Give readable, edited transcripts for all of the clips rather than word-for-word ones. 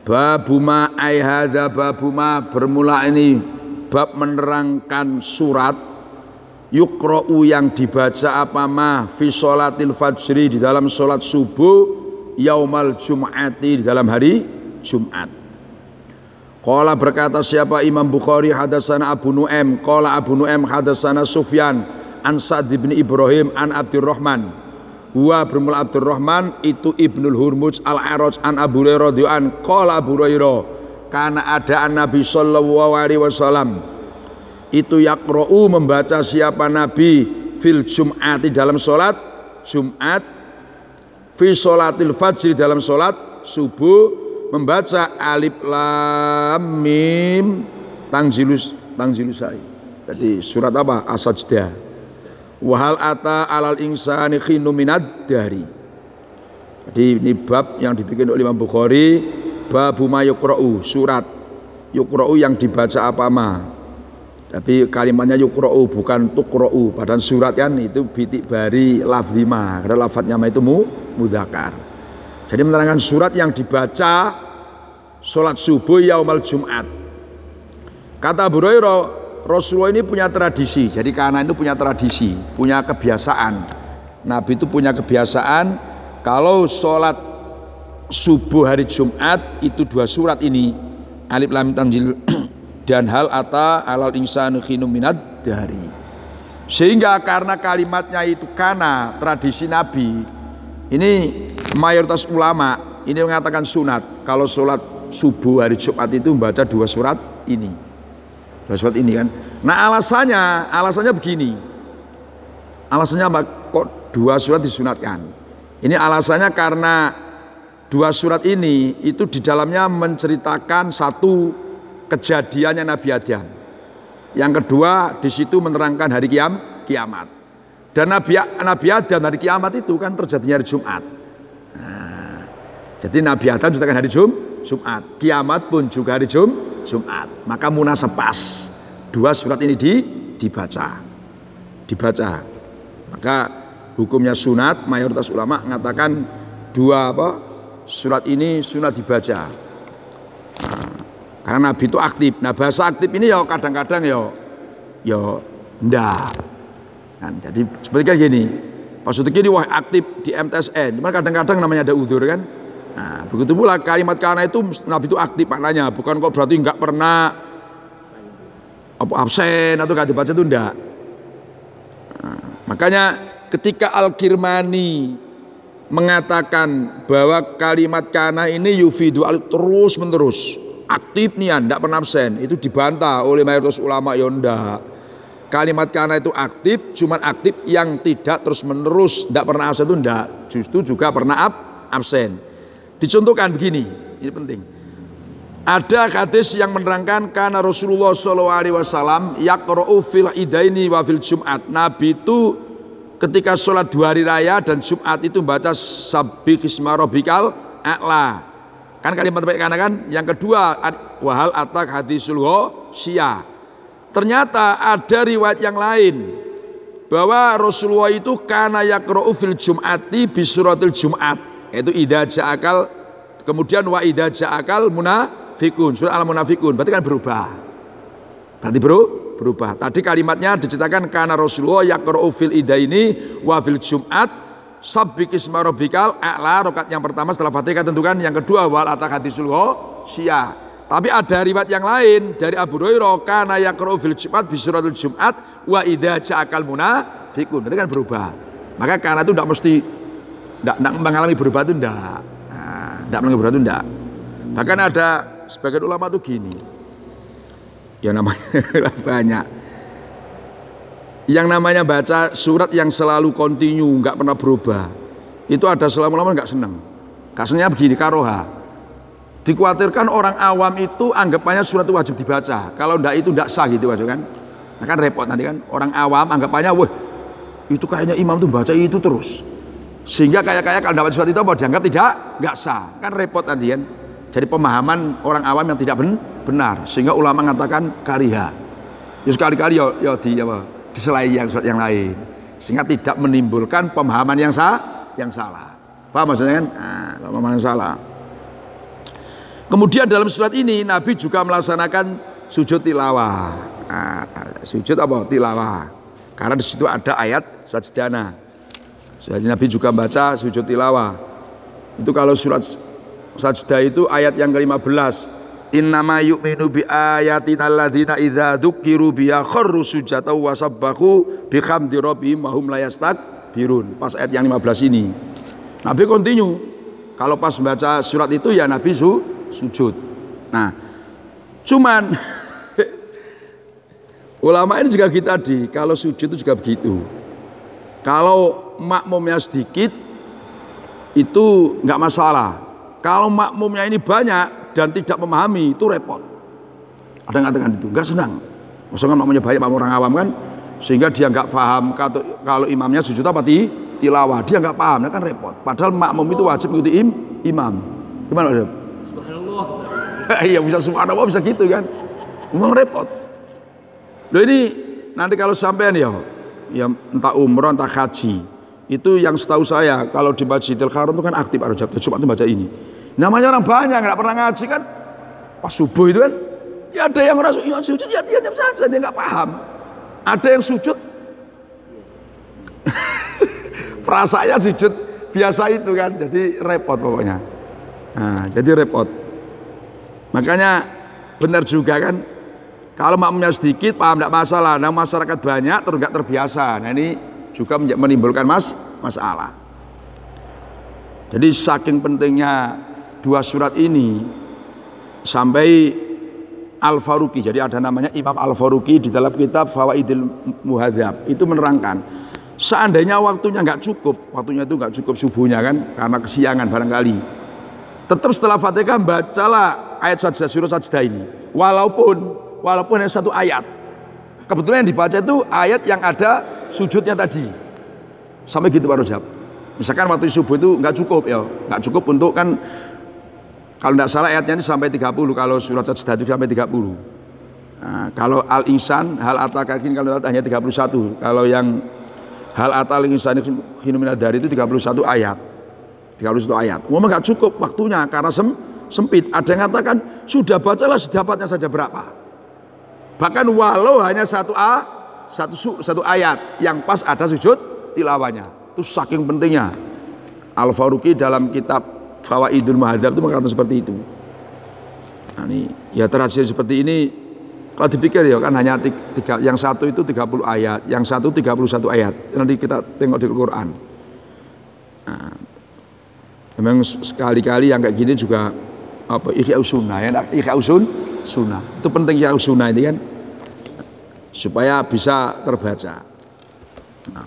Babuma ai hadza babuma, bermula ini bab menerangkan surat yukra'u yang dibaca apa ma fi sholatil fajri, di dalam sholat subuh, yaumal jum'ati, di dalam hari Jumat. Qala berkata siapa Imam Bukhari, hadatsana Abu Nu'aim, qala Abu Nu'aim hadatsana Sufyan an Sa'd bin Ibrahim an Abdurrahman, huwa bermula Abdurrahman itu Ibnul Hurmuz al-A'raj an Abu Hurairah radhiyallahu anhu, qala Abu Hurairah karena ada Nabi sallallahu alaihi wasallam itu yaqra'u membaca siapa Nabi fil jum'ati, dalam salat Jumat, fi sholatil fajri, dalam salat subuh, membaca alif lam mim tanzilus sai. Jadi surat apa? As-Sajdah. Wahal ata alal insani khinu minad dari. Jadi ini bab yang dibikin oleh Imam Bukhari, babu ma yukra'u, surat yukra'u yang dibaca apa ma. Tapi kalimatnya yukra'u bukan tukra'u. Padahal surat kan itu bitik bari lafzi ma, karena lafadznya ma itu mudzakkar. Jadi menerangkan surat yang dibaca sholat subuh yaumal Jumat. Kata Abu Hurairah, Rasulullah ini punya tradisi. Jadi karena itu punya tradisi, punya kebiasaan. Nabi itu punya kebiasaan kalau sholat subuh hari Jumat itu dua surat ini, alif lam tanzil dan hal ata alal insanu khinu minad dari. Sehingga karena kalimatnya itu karena tradisi Nabi, ini mayoritas ulama ini mengatakan sunat kalau sholat subuh hari Jumat itu membaca dua surat ini. Dua surat ini kan. Nah alasannya begini. Alasannya apa? Kok dua surat disunatkan? Ini alasannya karena dua surat ini itu di dalamnya menceritakan satu kejadiannya Nabi Adam. Yang kedua di situ menerangkan hari kiamat. Dan Nabi Adam hari kiamat itu kan terjadinya hari Jumat. Nah, jadi Nabi Adam ceritakan hari Jumat. Kiamat pun juga hari Jumat. Maka munasab pas dua surat ini dibaca. Maka hukumnya sunat, mayoritas ulama mengatakan dua surat ini sunat dibaca. Nah, karena Nabi itu aktif. Nah bahasa aktif ini ya kadang-kadang ya ndak. Kan, jadi seperti kayak gini. Pas itu gini wah aktif di MTSN. Cuma kadang-kadang namanya ada udzur kan. Nah, begitu pula kalimat karena itu Nabi itu aktif maknanya, bukan kok berarti nggak pernah absen atau nggak dibaca itu enggak. Nah, makanya ketika Al-Kirmani mengatakan bahwa kalimat kana ini yufidu terus menerus aktif nian, enggak pernah absen, itu dibantah oleh mayoritas ulama ya enggak. Kalimat kana itu aktif, cuman aktif yang tidak terus menerus, enggak pernah absen itu enggak, justru juga pernah absen. Dicontohkan begini, ini penting. Ada hadis yang menerangkan karena Rasulullah SAW yaqra'u fil idaini wa fil Jumat. Nabi itu ketika sholat dua hari raya dan Jumat itu baca sabbih isma rabbikal a'la. Kan kalimat baik karena kan. Yang kedua wahal atak hadisul ghasyiyah. Ternyata ada riwayat yang lain bahwa Rasulullah itu kana yaqra'u fil Jum'ati bi suratil Jum'at, yaitu idza ja'akal, kemudian wa idza ja'akal munafiqun, surah al-munafiqun. Berarti kan berubah. Berarti berubah. Tadi kalimatnya diceritakan karena Rasulullah yaqra'u fil idaini wa fil Jum'at sabbih isma rabbikal a'la, rakaat yang pertama setelah Fatihah tentukan, yang kedua wal atak hadisul ghasyiyah. Tapi ada riwayat yang lain dari Abu Hurairah kana yaqra'u fil Jum'at bi suratil Jum'at wa idza ja'akal munafiqun. Itu kan berubah. Maka karena itu tidak mesti tidak mengalami berubah itu tidak. Tidak mengalami berubah itu tidak. Bahkan ada sebagian ulama itu gini. Ya namanya banyak. Yang namanya baca surat yang selalu kontinu, nggak pernah berubah. Itu ada selama-lama nggak senang. Kasusnya begini, karoha. Dikhawatirkan orang awam itu anggapannya surat itu wajib dibaca. Kalau enggak itu enggak sah gitu kan. Nah kan repot nanti kan. Orang awam anggapannya, wah itu kayaknya imam tuh baca itu terus. Sehingga kayak kalau dapat surat itu apa dianggap enggak sah. Kan repot nanti kan. Jadi pemahaman orang awam yang tidak benar. Sehingga ulama mengatakan kariha. Ya sekali-kali ya diselai yang surat yang lain. Sehingga tidak menimbulkan pemahaman yang salah. Paham maksudnya kan? Nah, pemahaman yang salah. Kemudian dalam surat ini Nabi juga melaksanakan sujud tilawah. Sujud apa? Tilawah. Karena di situ ada ayat sajdana. Jadi Nabi juga baca sujud tilawah. Itu kalau surat sajdah itu ayat yang ke-15. Innama yu'minu bi ayatina alladzina idza dzukiru biha kharru sujatan wa sabbahu bihamdi rabbihim wa hum la yastakbirun. Pas ayat yang 15 ini. Nabi continue. Kalau pas baca surat itu ya Nabi sujud. Nah, cuman ulama ini juga kita kalau sujud itu juga begitu. Kalau makmumnya sedikit itu nggak masalah. Kalau makmumnya ini banyak dan tidak memahami itu repot. Ada yang mengatakan itu nggak senang. Maksudnya makmumnya banyak, makmum orang awam kan, sehingga dia nggak paham kalau imamnya sujud apa tilawah, dia nggak paham, kan repot. Padahal makmum itu wajib mengikuti imam. Gimana Pak? Subhanallah. Iya bisa subhanallah bisa gitu kan. Memang repot. Loh ini nanti kalau sampean ya entah umroh entah haji itu yang setahu saya kalau di Masjidil Haram itu kan aktif Pak Rajab. Cuma itu baca ini. Namanya orang banyak nggak pernah ngaji kan. Pas subuh itu kan ya ada yang merasa ya sujud ya diam saja dia nggak paham. Ada yang sujud perasanya sujud biasa itu kan, jadi repot pokoknya. Nah, jadi repot. Makanya benar juga kan, kalau makmumnya sedikit paham tidak masalah. Nah masyarakat banyak terus nggak terbiasa. Nah ini juga menimbulkan masalah. Jadi saking pentingnya dua surat ini sampai Al-Faruqi. Jadi ada namanya Imam Al-Faruqi di dalam kitab Fawaidil Muhadzab itu menerangkan. Seandainya waktunya nggak cukup, waktunya itu nggak cukup subuhnya kan, karena kesiangan barangkali. Tetap setelah Fatihah bacalah ayat sajdah, surah sajdah ini. Walaupun hanya satu ayat. Kebetulan yang dibaca itu ayat yang ada sujudnya tadi. Sampai gitu Pak Rajab. Misalkan waktu subuh itu nggak cukup ya, nggak cukup untuk kan. Kalau tidak salah ayatnya ini sampai 30. Kalau surat sajdah itu sampai 30. Nah, kalau Al-Insan, Hal Atakakin kalau hanya 31. Kalau yang Hal atal insani fenomena dari itu 31 ayat. 31 ayat. Memang enggak cukup waktunya karena sempit. Ada yang mengatakan sudah bacalah sedapatnya saja berapa. Bahkan walau hanya satu ayat yang pas ada sujud tilawahnya. Itu saking pentingnya. Al-Faruqi dalam kitab Fawaidul Muhadzab itu mengatakan seperti itu. Nah, ini ya terakhir seperti ini. Kalau dipikir ya kan hanya yang satu itu 30 ayat, yang satu 31 ayat. Nanti kita tengok di Al-Quran. Nah, memang sekali-kali yang kayak gini juga apa Ihya Sunnah ya, Ihya Sunnah. Itu penting Ihya Sunnah ini kan supaya bisa terbaca. Nah.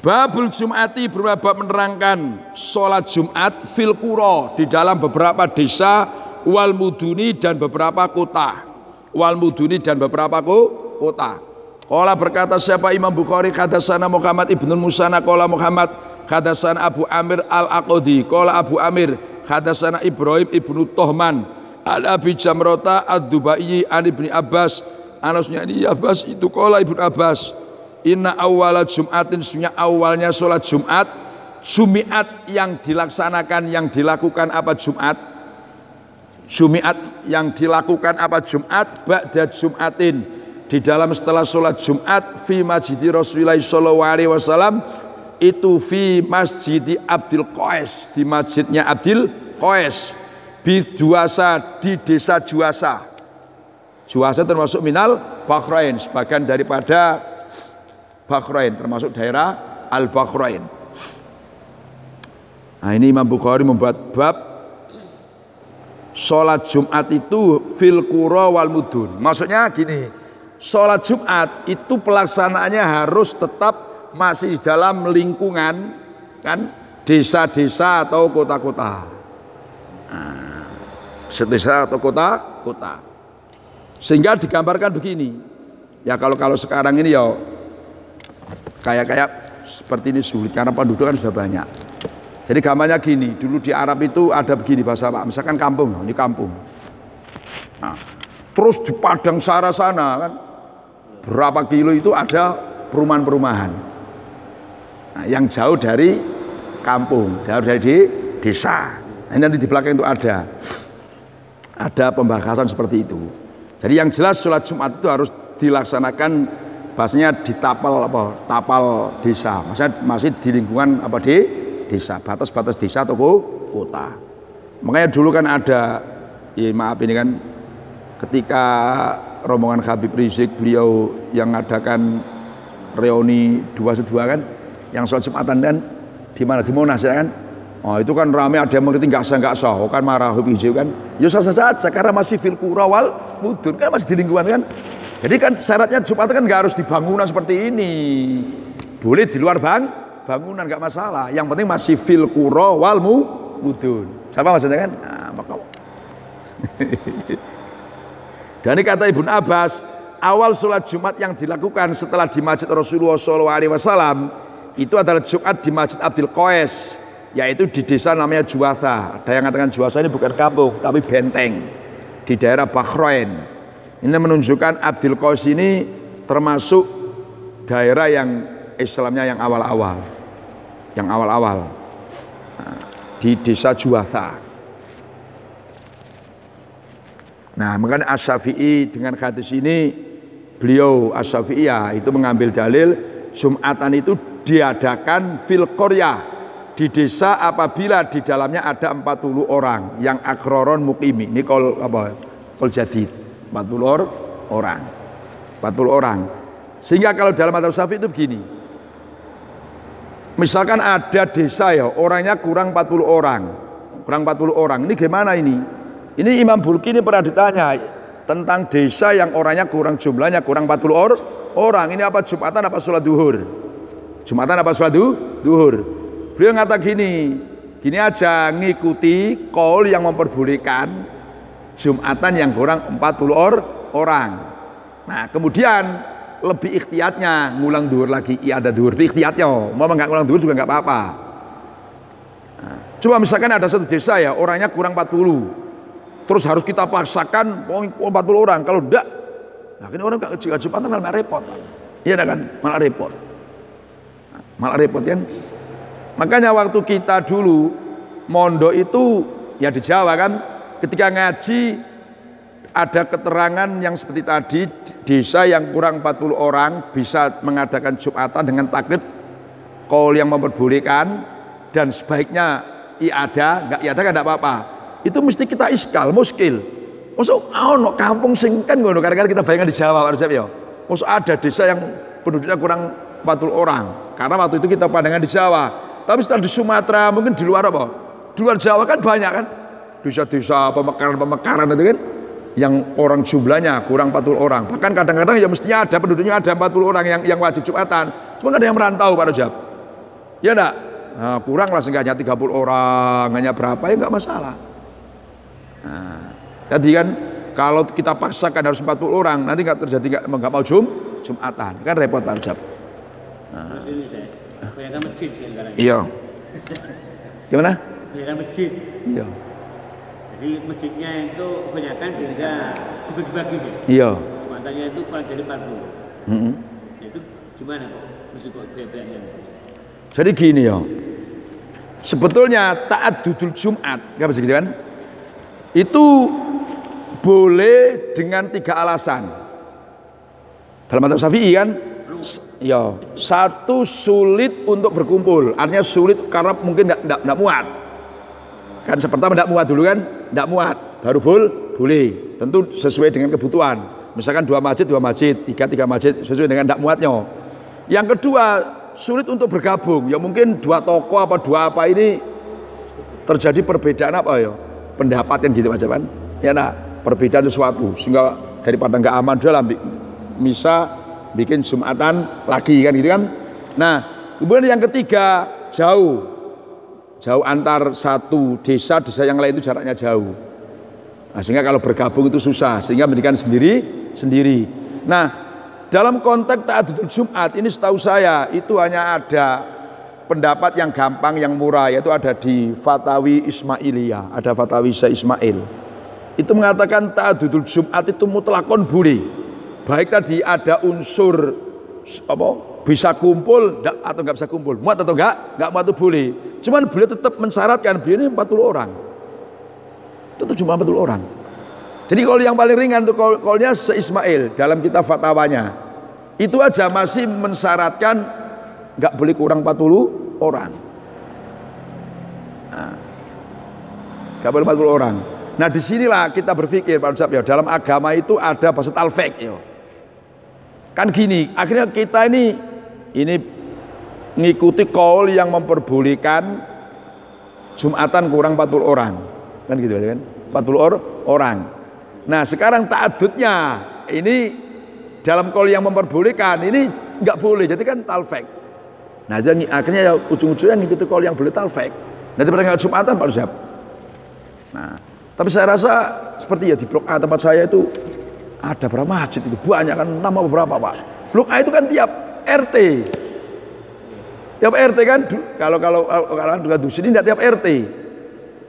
Babul Jum'ati berbab menerangkan sholat Jumat fil qura di dalam beberapa desa wal muduni dan beberapa kota. Wal muduni dan beberapa kota. Qala berkata siapa Imam Bukhari hadatsana Muhammad ibnu Musana qala Muhammad hadatsana Abu Amir Al-Aqdi qala Abu Amir hadatsana Ibrahim ibnu Tohman al Abi Jamrata ad-Dubai an Ibni Abbas anasnya ini Abbas itu qala Ibnu Abbas inna awwala Jum'atin sunya awalnya sholat Jumat Jumiat yang dilaksanakan yang dilakukan apa Jumat Jumiat yang dilakukan apa Jumat ba'da Jum'atin di dalam setelah sholat Jumat fi masjidi Rasulullah sallallahu alaihi wasallam itu fi masjidi Abdul Qais di masjidnya Abdul Qais bi Juasa di desa Juasa. Juasa termasuk minal Bahrain sebagian daripada Bahrain termasuk daerah Al-Bahrain. Nah ini Imam Bukhari membuat bab sholat Jumat itu fil qura wal mudun. Maksudnya gini, sholat Jumat itu pelaksanaannya harus tetap masih dalam lingkungan kan desa-desa atau kota-kota. Nah, desa atau kota-kota. Sehingga digambarkan begini. Ya kalau sekarang ini ya kayak seperti ini sulit karena penduduk kan sudah banyak. Jadi gambarnya gini, dulu di Arab itu ada begini bahasa Pak, misalkan kampung, ini kampung. Nah, terus di padang sana kan, berapa kilo itu ada perumahan-perumahan. Nah, yang jauh dari kampung, jauh dari desa. Ini nanti di belakang itu ada pembahasan seperti itu. Jadi yang jelas sholat Jumat itu harus dilaksanakan bahasanya di tapal desa, maksudnya masih di lingkungan desa, batas-batas desa atau kota. Makanya dulu kan ada, ya maaf ini kan, ketika rombongan Habib Rizik beliau yang mengadakan reuni 212 kan, yang sholat Jumatan kan di mana, di Monas ya kan. Oh itu kan ramai, ada yang mengerti nggak sah, oh kan marah Habib Rizik kan. Ya sah saja karena masih fil qura wal mudun, kan masih di lingkungan kan. Jadi kan syaratnya Jumat kan nggak harus di bangunan seperti ini, boleh di luar bangunan nggak masalah. Yang penting masih fil qura wal mudun. Siapa maksudnya kan? Nah, maka dan ini kata Ibnu Abbas, awal sholat Jumat yang dilakukan setelah di Masjid Rasulullah SAW itu adalah Jumat di Masjid Abdul Qais, yaitu di desa namanya Juwatha. Ada yang mengatakan Juwatha ini bukan kampung tapi benteng di daerah Bahrain. Ini menunjukkan Abdul Qais ini termasuk daerah yang Islamnya yang awal-awal, nah, di desa Juwatha. Nah, makanya Asy-Syafi'i dengan hadis ini, beliau Asy-Syafi'i ya itu mengambil dalil Jumatan itu diadakan fil qaryah, di desa apabila di dalamnya ada 40 orang yang akroron mukimi. Ini kol jadid 40 orang. Sehingga kalau dalam madzhab Syafi'i itu begini. Misalkan ada desa ya, orangnya kurang 40 orang. Ini gimana ini? Ini Imam Burki ini pernah ditanya tentang desa yang orangnya kurang, jumlahnya kurang 40 orang. Ini apa Jumatan apa sholat duhur? Jumatan apa sholat duhur? Beliau ngata gini aja, ngikuti qaul yang memperbolehkan Jumatan yang kurang 40 orang. Nah kemudian lebih ikhtiyatnya ngulang duhur lagi, iya ada duhur, ikhtiyatnya mau nggak ngulang duhur juga nggak apa-apa. Nah, coba misalkan ada satu desa ya orangnya kurang 40, terus harus kita paksakan 40 orang. Kalau enggak, nah ini orang nggak Jumatan malah repot. Iya kan, malah repot kan. Makanya waktu kita dulu mondok itu ya di Jawa kan, ketika ngaji ada keterangan yang seperti tadi, desa yang kurang 40 orang bisa mengadakan Jumatan dengan taklid qaul yang memperbolehkan, dan sebaiknya nggak enggak apa-apa. Itu mesti kita muskil. Masuk ono kampung sing kan ngono, karena kita bayangkan di Jawa Pak ya. Masuk ada desa yang penduduknya kurang 40 orang. Karena waktu itu kita pandangan di Jawa. Tapi setelah di Sumatera, mungkin di luar apa? Di luar Jawa kan banyak kan? Desa-desa pemekaran itu kan yang orang jumlahnya kurang 40 orang. Bahkan kadang-kadang ya mestinya ada penduduknya ada 40 orang yang wajib Jumatan. Cuma ada yang merantau Pak Rajab. Ya enggak? Nah, kurang lah seenggaknya 30 orang, hanya berapa ya enggak masalah. Nah, jadi kan kalau kita paksakan harus 40 orang, nanti nggak terjadi nggak mau Jumatan, kan repot Pak Rajab. Nah. Masjid sekarang. Iya. Gimana? Banyakan masjid. Iya. Jadi masjidnya itu kebanyakan juga dibagi-bagi sih. Iya. Jumatannya itu kurang dari 40. Itu gimana kok? Mesti kok bedanya? Jadi gini ya. Sebetulnya ta'addudul Jumat, nggak bisa gitu kan? Itu boleh dengan 3 alasan. Dalam madzhab Syafi'i kan, ya satu sulit untuk berkumpul, artinya sulit karena mungkin tidak muat. Kan pertama tidak muat dulu kan, tidak muat, baru boleh. Tentu sesuai dengan kebutuhan. Misalkan 2 masjid, 3 masjid sesuai dengan tidak muatnya. Yang kedua sulit untuk bergabung, ya mungkin 2 tokoh apa 2 apa ini terjadi perbedaan apa ya? Pendapat kan gitu aja kan, ya nah perbedaan sesuatu sehingga daripada nggak aman dalam bisa bikin Jumatan lagi kan gitu kan. Nah kemudian yang ketiga jauh antar satu desa yang lain itu jaraknya jauh. Nah, sehingga kalau bergabung itu susah, sehingga mendirikan sendiri. Nah dalam konteks ta'addudul Jumat ini setahu saya itu hanya ada pendapat yang gampang, yang murah, yaitu ada di Fatawi Ismailiyah, ada Fatawi Syekh Ismail. Itu mengatakan ta'addudul Jumat itu mutlakon boleh. Baik tadi ada unsur apa bisa kumpul atau nggak bisa kumpul, muat atau nggak muat itu boleh. Cuman beliau tetap mensyaratkan beliau ini 40 orang. Itu 740 orang. Jadi kalau yang paling ringan itu kaulnya se-Ismail dalam kitab fatwanya. Itu aja masih mensyaratkan nggak boleh kurang 40 orang. Nah, nggak boleh 40 orang. Nah disinilah kita berpikir Pak Ustaz ya, dalam agama itu ada bahasa talfek ya. Kan gini, akhirnya kita ini ngikuti kaul yang memperbolehkan Jumatan kurang 40 orang. Kan gitu kan? 40 orang. Nah sekarang ta'adudnya ini dalam kaul yang memperbolehkan ini nggak boleh, jadi kan talfek. Nah jadi akhirnya ya ujung-ujungnya ngikuti kaul yang boleh talfek. Nanti pada Jumatan Pak Ustaz. Nah tapi saya rasa seperti ya di blok A tempat saya itu ada berapa masjid itu banyak kan, nama beberapa Pak. Blok A itu kan tiap RT, tiap RT kan kalau dengan dusun ini tidak tiap RT.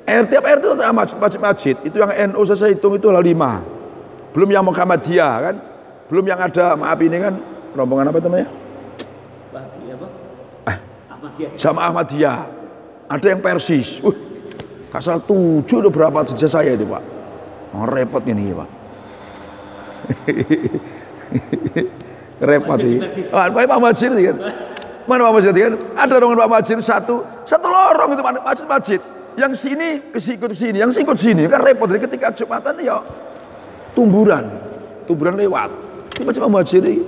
Tiap RT itu ada masjid itu yang NU saya hitung itu 5. Belum yang Muhammadiyah kan, belum yang ada maaf ini kan rombongan apa namanya? Jamaah Ahmadiyah. Ada yang Persis. Kasal 7 udah berapa sejak saya itu Pak. Oh, repot ini Pak. Repot ini. Pak Majid kan. Mana Pak Majid kan? Ada rombongan Pak Majid satu lorong itu masjid. Yang sini kesikut sini, yang sikut sini kan repot. Jadi ketika Jumatan ya tumburan lewat. Itu macam Pak Majid ini.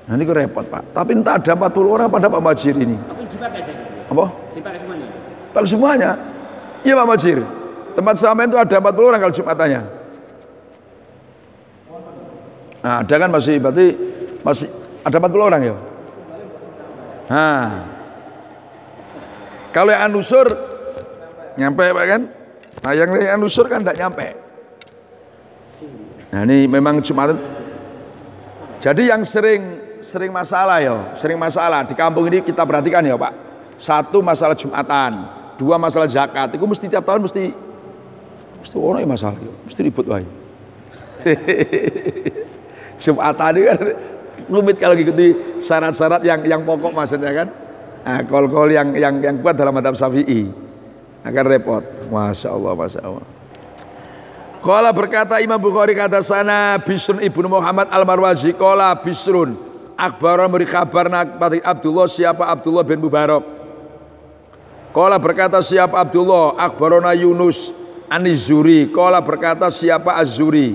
Nah ini repot Pak. Tapi entah ada 40 orang pada Pak Majid ini. Apa? Dipakai semuanya. Iya Pak Majid. Tempat sama itu ada 40 orang kalau Jumatannya. Nah, ada kan masih ada 40 orang ya. Nah, kalau yang anusur nyampe Pak kan? Nah yang anusur kan tidak nyampe. Nah ini memang Jumatan. Jadi yang sering masalah ya, sering masalah di kampung ini kita perhatikan ya Pak. 1 masalah Jumatan, 2 masalah zakat. Itu mesti tiap tahun mesti orang yang masalah, mesti ribut wae. Jumatan ini kan rumit kalau ikuti syarat-syarat yang pokok maksudnya kan. Nah, kol-kol yang kuat dalam madzhab Syafi'i akan repot. Masya Allah, Masya Allah. Qala berkata Imam Bukhari kata sana Bisrun ibnu Muhammad al-Marwazi qala Bisrun akbaran memberi kabar kepada Abdullah siapa Abdullah bin Mubarak. Qala berkata siapa Abdullah akbarona Yunus An-Zuri. Qala berkata siapa Az-Zuri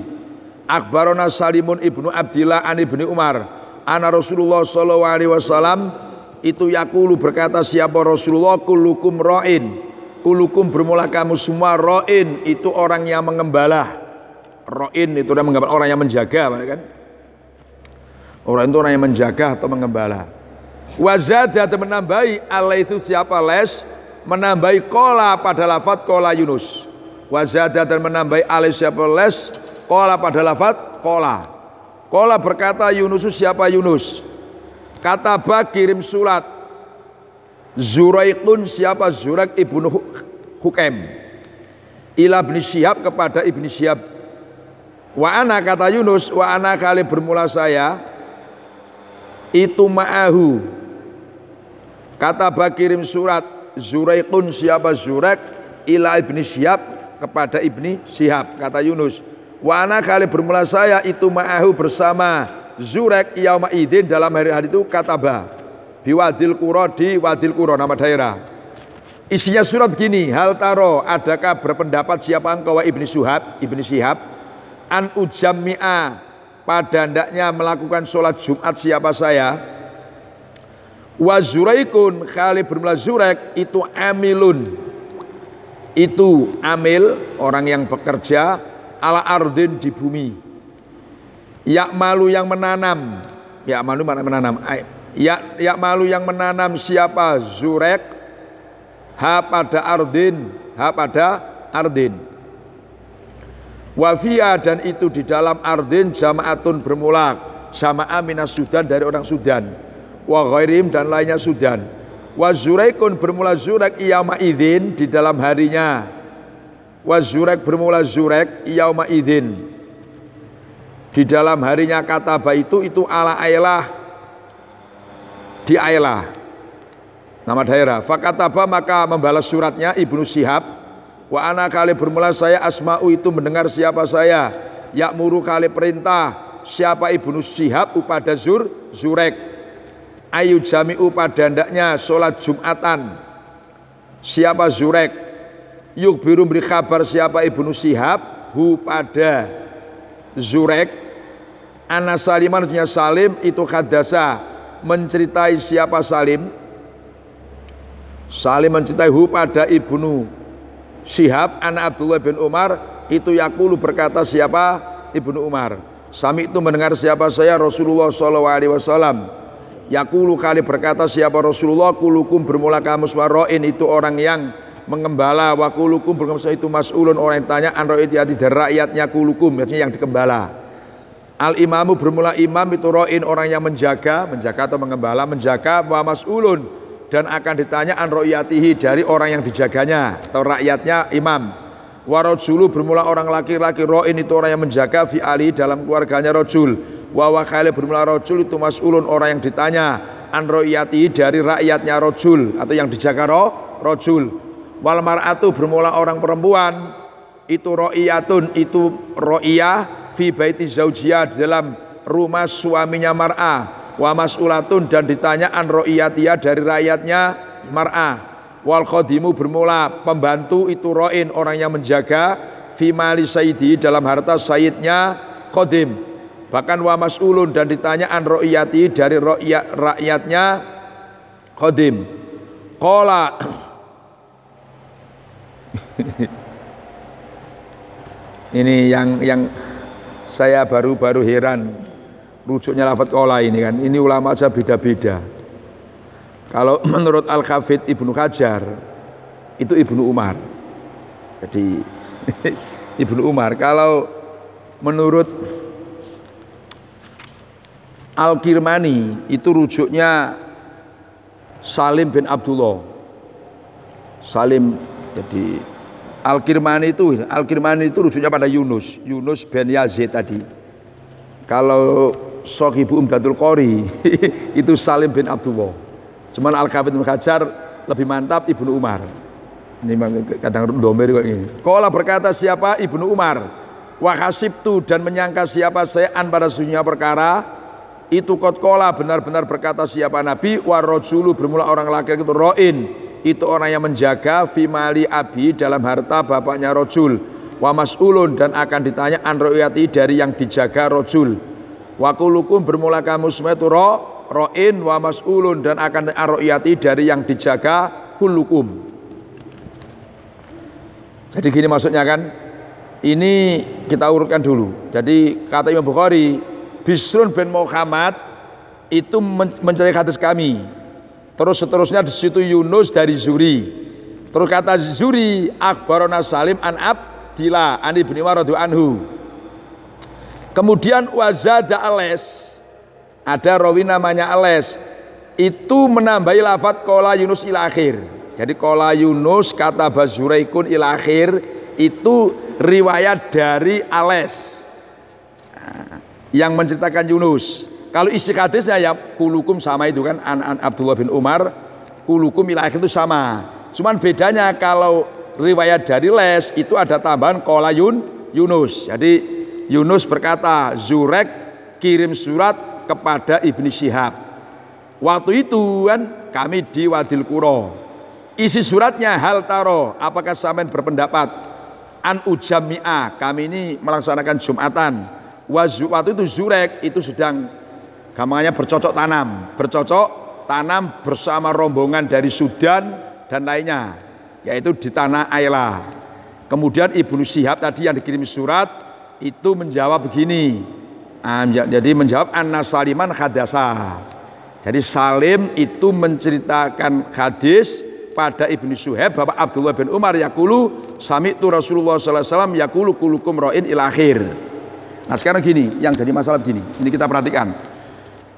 akbarona Salimun ibnu Abdillah an ibni Umar ana Rasulullah sallallahu alaihi wasallam itu yaqulu berkata siapa Rasulullah kullukum ra'in. Kulukum bermula kamu semua ro'in itu orang yang mengembala. Ro'in itu orang yang menjaga kan? Orang itu orang yang menjaga atau mengembala. Wazada dan menambahi Allah itu siapa les menambahi kola pada lafad kola Yunus. Wazada dan menambahi Allah siapa les kola pada lafad kola. Kola berkata Yunus siapa Yunus. Kataba kirim surat. Zuraikun siapa Zurak ibnu Hukem ila ibni Syihab kepada ibni Syihab. Wa ana kata Yunus wa ana kali bermula saya itu ma'ahu kata kirim surat Zuraikun siapa Zurak ila ibni Syihab kepada ibni Syihab kata Yunus. Wa ana kali bermula saya itu ma'ahu bersama Zurak yauma idin dalam hari itu kataba Biwadil Qura di Wadil Qura nama daerah. Isinya surat gini, hal taro adakah berpendapat siapa engkau ibni Syihab an ujammi'a pada hendaknya melakukan sholat Jumat siapa saya. Wa Zuraikun kali bermula Zuraik itu amilun itu amil orang yang bekerja ala ardin di bumi. Yakmalu yang menanam, yakmalu mana menanam. Ya malu yang menanam siapa Zurek pada ardin wafia dan itu di dalam ardin jamaatun bermula jamaah minas Sudan dari orang Sudan wa ghairim dan lainnya Sudan wa Zuraikun bermula Zurek yauma idzin di dalam harinya wa Zurek bermula Zurek yauma idzin di dalam harinya kataba itu ala ailah di Ailah nama daerah. Fakataba maka membalas suratnya Ibnu Syihab Wa ana kali bermula saya asma'u itu mendengar siapa saya. Ya'muru kali perintah siapa Ibnu Syihab upada Zurek. Ayu jami'u pada hendaknya sholat Jumatan. Siapa Zurek? Yukbiru beri kabar siapa Ibnu Syihab hu pada Zurek. Ana Saliman punya Salim itu hadasa menceritai siapa Salim. Salim menceritai hu pada Ibnu Syihab ana Abdullah bin Umar itu yaqulu berkata siapa Ibnu Umar. Sami itu mendengar siapa saya Rasulullah SAW. Yaqulu kali berkata siapa Rasulullah kulukum bermula kamu suarain itu orang yang mengembala wa kulukum bermula itu mas'ulun orang yang tanya an ra'iyyati dari rakyatnya kulukum maksudnya yang dikembala. Al imamu bermula imam itu ra'in orang yang menjaga atau mengembala menjaga wa mas'ulun dan akan ditanya an ro'yatihi dari orang yang dijaganya atau rakyatnya imam. Warajulu bermula orang laki-laki ro'in itu orang yang menjaga fi ali dalam keluarganya rojul. Wa wakhali bermula rojul itu mas'ulun orang yang ditanya an ro'yatihi dari rakyatnya rojul atau yang dijaga rojul. Wal mar'atu bermula orang perempuan itu ro'iyatun itu ro'iyah fi baiti zaujiyah di dalam rumah suaminya mar'ah. Wa mas'ulatun dan ditanya an ro'iyatiyah dari rakyatnya mar'ah. Wal khodimu bermula pembantu itu ro'in orang yang menjaga fi mali sayyidi dalam harta sayyidnya khodim. Bahkan wa mas'ulun dan ditanya an ro'iyati dari rakyatnya khodim. Qala ini yang saya baru heran. Rujuknya lafaz qala ini kan, ini ulama aja beda-beda. Kalau menurut Al-Hafidz Ibnu Hajar itu Ibnu Umar. Jadi Ibnu Umar. Kalau menurut Al-Kirmani itu rujuknya Salim bin Abdullah. Salim. Jadi Al-Kirmani itu rujuknya pada Yunus bin Yazid tadi. Kalau Sohibu Umdatul Qori itu Salim bin Abdullah. Cuman Al-Hafidz Ibnu Hajar lebih mantap Ibnu Umar. Ini kadang domer kok ini. Qala berkata siapa Ibnu Umar. Wa hasibtu dan menyangka siapa saya an pada sesungguhnya perkara itu qad qala benar-benar berkata siapa Nabi wa rajulu bermula orang laki-laki itu ro'in itu orang yang menjaga fi mali abi dalam harta bapaknya rajul. Wa mas'ulun dan akan ditanya an ro'yati dari yang dijaga rajul. Wa kulukum bermula kamu semua itu ro'in wa mas'ulun dan akan ar-ro'yati dari yang dijaga kulukum. Jadi gini maksudnya kan, ini kita urutkan dulu. Jadi kata Imam Bukhari, Bisrun bin Muhammad itu mencari hadis kami. Terus seterusnya di situ Yunus dari Zuri. Terus kata Zuri, akhbarona Salim an Abdillah an Ibnu Umar radhiyallahu anhu. Kemudian wazada Ales, ada rawi namanya Ales, itu menambahi lafadz qala Yunus ila akhir. Jadi qala Yunus kata Bazuraikun ila akhir itu riwayat dari Ales yang menceritakan Yunus. Kalau isi hadisnya ya kulukum sama itu kan an Abdullah bin Umar kulukum ila akhir itu sama. Cuman bedanya kalau riwayat dari Les itu ada tambahan qala Yunus. Jadi Yunus berkata, Zurek kirim surat kepada Ibnu Syihab. Waktu itu kan kami di Wadil Qura. Isi suratnya hal taro, apakah sampean berpendapat an ujammi'a, kami ini melaksanakan Jumatan. Waktu itu Zurek itu sedang gampangnya bercocok tanam bersama rombongan dari Sudan dan lainnya, yaitu di tanah Ayla. Kemudian Ibnu Syihab tadi yang dikirim surat itu menjawab begini, jadi menjawab anna Saliman hadasa. Jadi Salim itu menceritakan hadis pada Ibnu Syihab bahwa Abdullah bin Umar yaqulu sami'tu Rasulullah sallallahu alaihi wasallam yaqulu kulukum ra'in ila akhir. Nah sekarang gini, yang jadi masalah begini, ini kita perhatikan.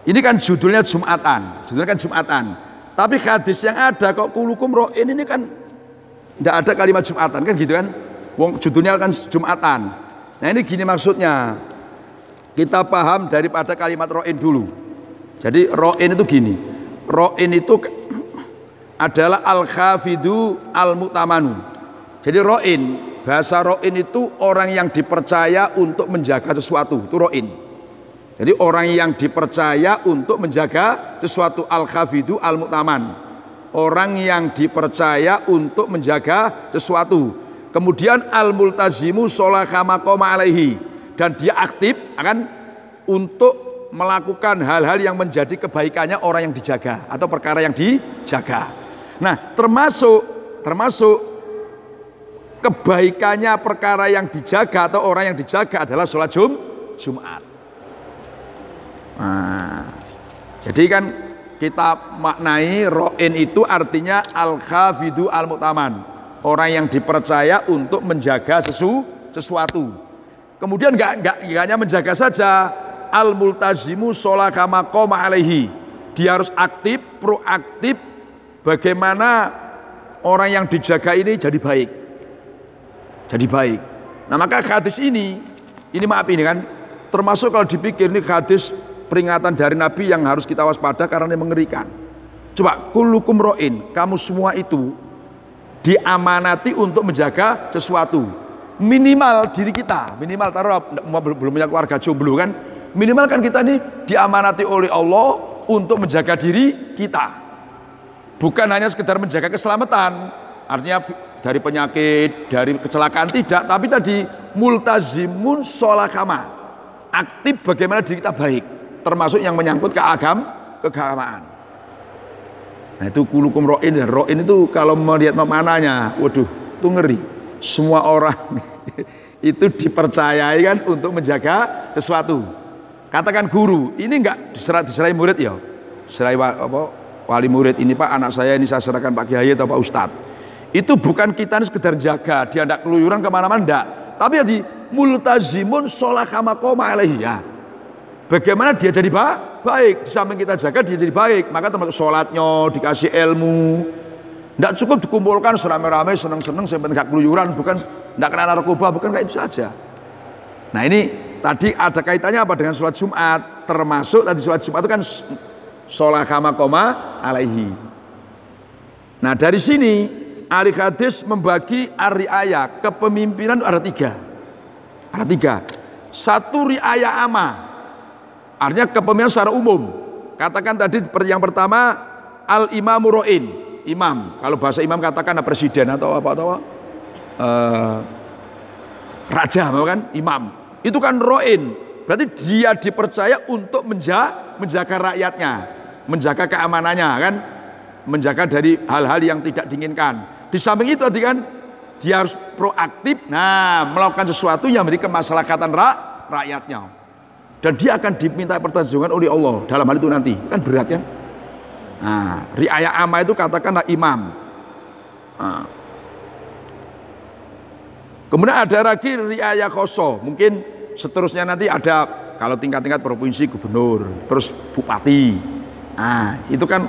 Ini kan judulnya Jumatan. Tapi hadis yang ada kok kulukum ra'in ini kan tidak ada kalimat Jumatan kan gitu kan? Wong judulnya kan Jumatan. Nah ini gini maksudnya, kita paham daripada kalimat ro'in dulu. Jadi ro'in itu gini, ro'in itu adalah al-khafidu al-mu'tamanu. Jadi ro'in, bahasa ro'in itu orang yang dipercaya untuk menjaga sesuatu, itu ro'in. Jadi orang yang dipercaya untuk menjaga sesuatu, al-khafidu al-mu'taman. Orang yang dipercaya untuk menjaga sesuatu. Kemudian al-multazimu sholaha maqama alaihi, dan dia aktif akan untuk melakukan hal-hal yang menjadi kebaikannya orang yang dijaga atau perkara yang dijaga. Nah, termasuk kebaikannya perkara yang dijaga atau orang yang dijaga adalah sholat Jumat. Nah, jadi kan kita maknai ro'in itu artinya al-khafidu al-mu'taman, orang yang dipercaya untuk menjaga sesuatu. Kemudian enggak hanya menjaga saja, al-multazimu sholaha maqama alaihi, dia harus aktif, proaktif bagaimana orang yang dijaga ini jadi baik. Nah, maka hadis ini maaf ini kan termasuk kalau dipikir ini hadis peringatan dari Nabi yang harus kita waspada karena ini mengerikan. Coba, kullukum ro'in, kamu semua itu diamanati untuk menjaga sesuatu. Minimal diri kita, minimal taruh belum punya keluarga jomblo kan, minimal kan kita ini diamanati oleh Allah untuk menjaga diri kita. Bukan hanya sekedar menjaga keselamatan, artinya dari penyakit, dari kecelakaan tidak, tapi tadi multazimun sholakama, aktif bagaimana diri kita baik, termasuk yang menyangkut keagamaan. Nah, itu kulukum ro'in, dan ro'in itu kalau melihat maknanya, waduh, itu ngeri. Semua orang itu dipercayai kan untuk menjaga sesuatu. Katakan guru, ini enggak diserai murid ya, diserai wali murid, ini Pak anak saya ini saya serahkan Pak Kiai atau Pak Ustadz. Itu bukan kita ini sekedar jaga, dia tidak keluyuran kemana-mana, enggak. Tapi jadi multazimun sholaha maqama alaihi, ya. Bagaimana dia jadi baik, di samping kita jaga dia jadi baik, maka termasuk sholatnya, dikasih ilmu. Tidak cukup dikumpulkan serame-rame, seneng-seneng, sampai tidak keluyuran, bukan tidak kena narkoba, bukan kayak itu saja. Nah, ini tadi ada kaitannya apa dengan sholat Jumat, termasuk tadi sholat Jumat itu kan sholaha maqama alaihi. Nah, dari sini ahli hadis membagi ar-ri'ayah, kepemimpinan ada tiga. Satu ri'ayah amma, artinya kepemimpinan secara umum. Katakan tadi yang pertama al-imamu ro'in, imam. Kalau bahasa imam katakan presiden atau raja, kan imam. Itu kan ro'in, berarti dia dipercaya untuk menjaga rakyatnya, menjaga keamanannya, kan, menjaga dari hal-hal yang tidak diinginkan. Di samping itu tadi kan dia harus proaktif, melakukan sesuatu yang menjadi kemaslahatan rakyatnya, dan dia akan diminta pertanggungjawaban oleh Allah dalam hal itu nanti, kan berat ya. Nah, ri'ayah amma itu katakanlah imam. Kemudian ada lagi ri'ayah khoso, mungkin seterusnya nanti ada kalau tingkat-tingkat provinsi, gubernur, terus bupati. Nah, itu kan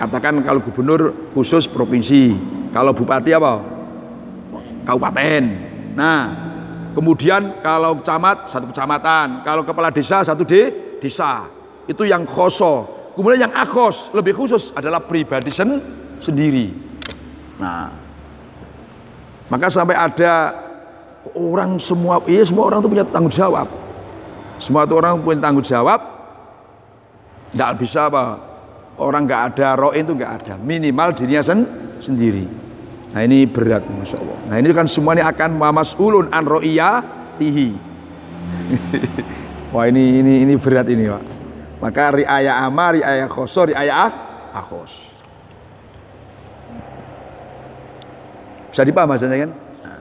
katakan kalau gubernur khusus provinsi, kalau bupati apa? Kabupaten. Nah, kemudian kalau camat satu kecamatan, kalau kepala desa satu desa. Itu yang khoso. Kemudian yang akhos, lebih khusus adalah pribadi sendiri. Nah, maka sampai ada orang semua orang itu punya tanggung jawab. Semua itu orang punya tanggung jawab. Tidak bisa apa? Orang nggak ada ro'in itu nggak ada, minimal dirinya sendiri. Nah, ini berat, masya Allah. Nah, ini kan semuanya akan mas'ulun an ro'iyatihi. Wah, ini berat ini, Pak. Maka ri'ayah amma, ri'ayah khoso, ri'ayah akhos. Bisa dipaham maksudnya kan? Nah,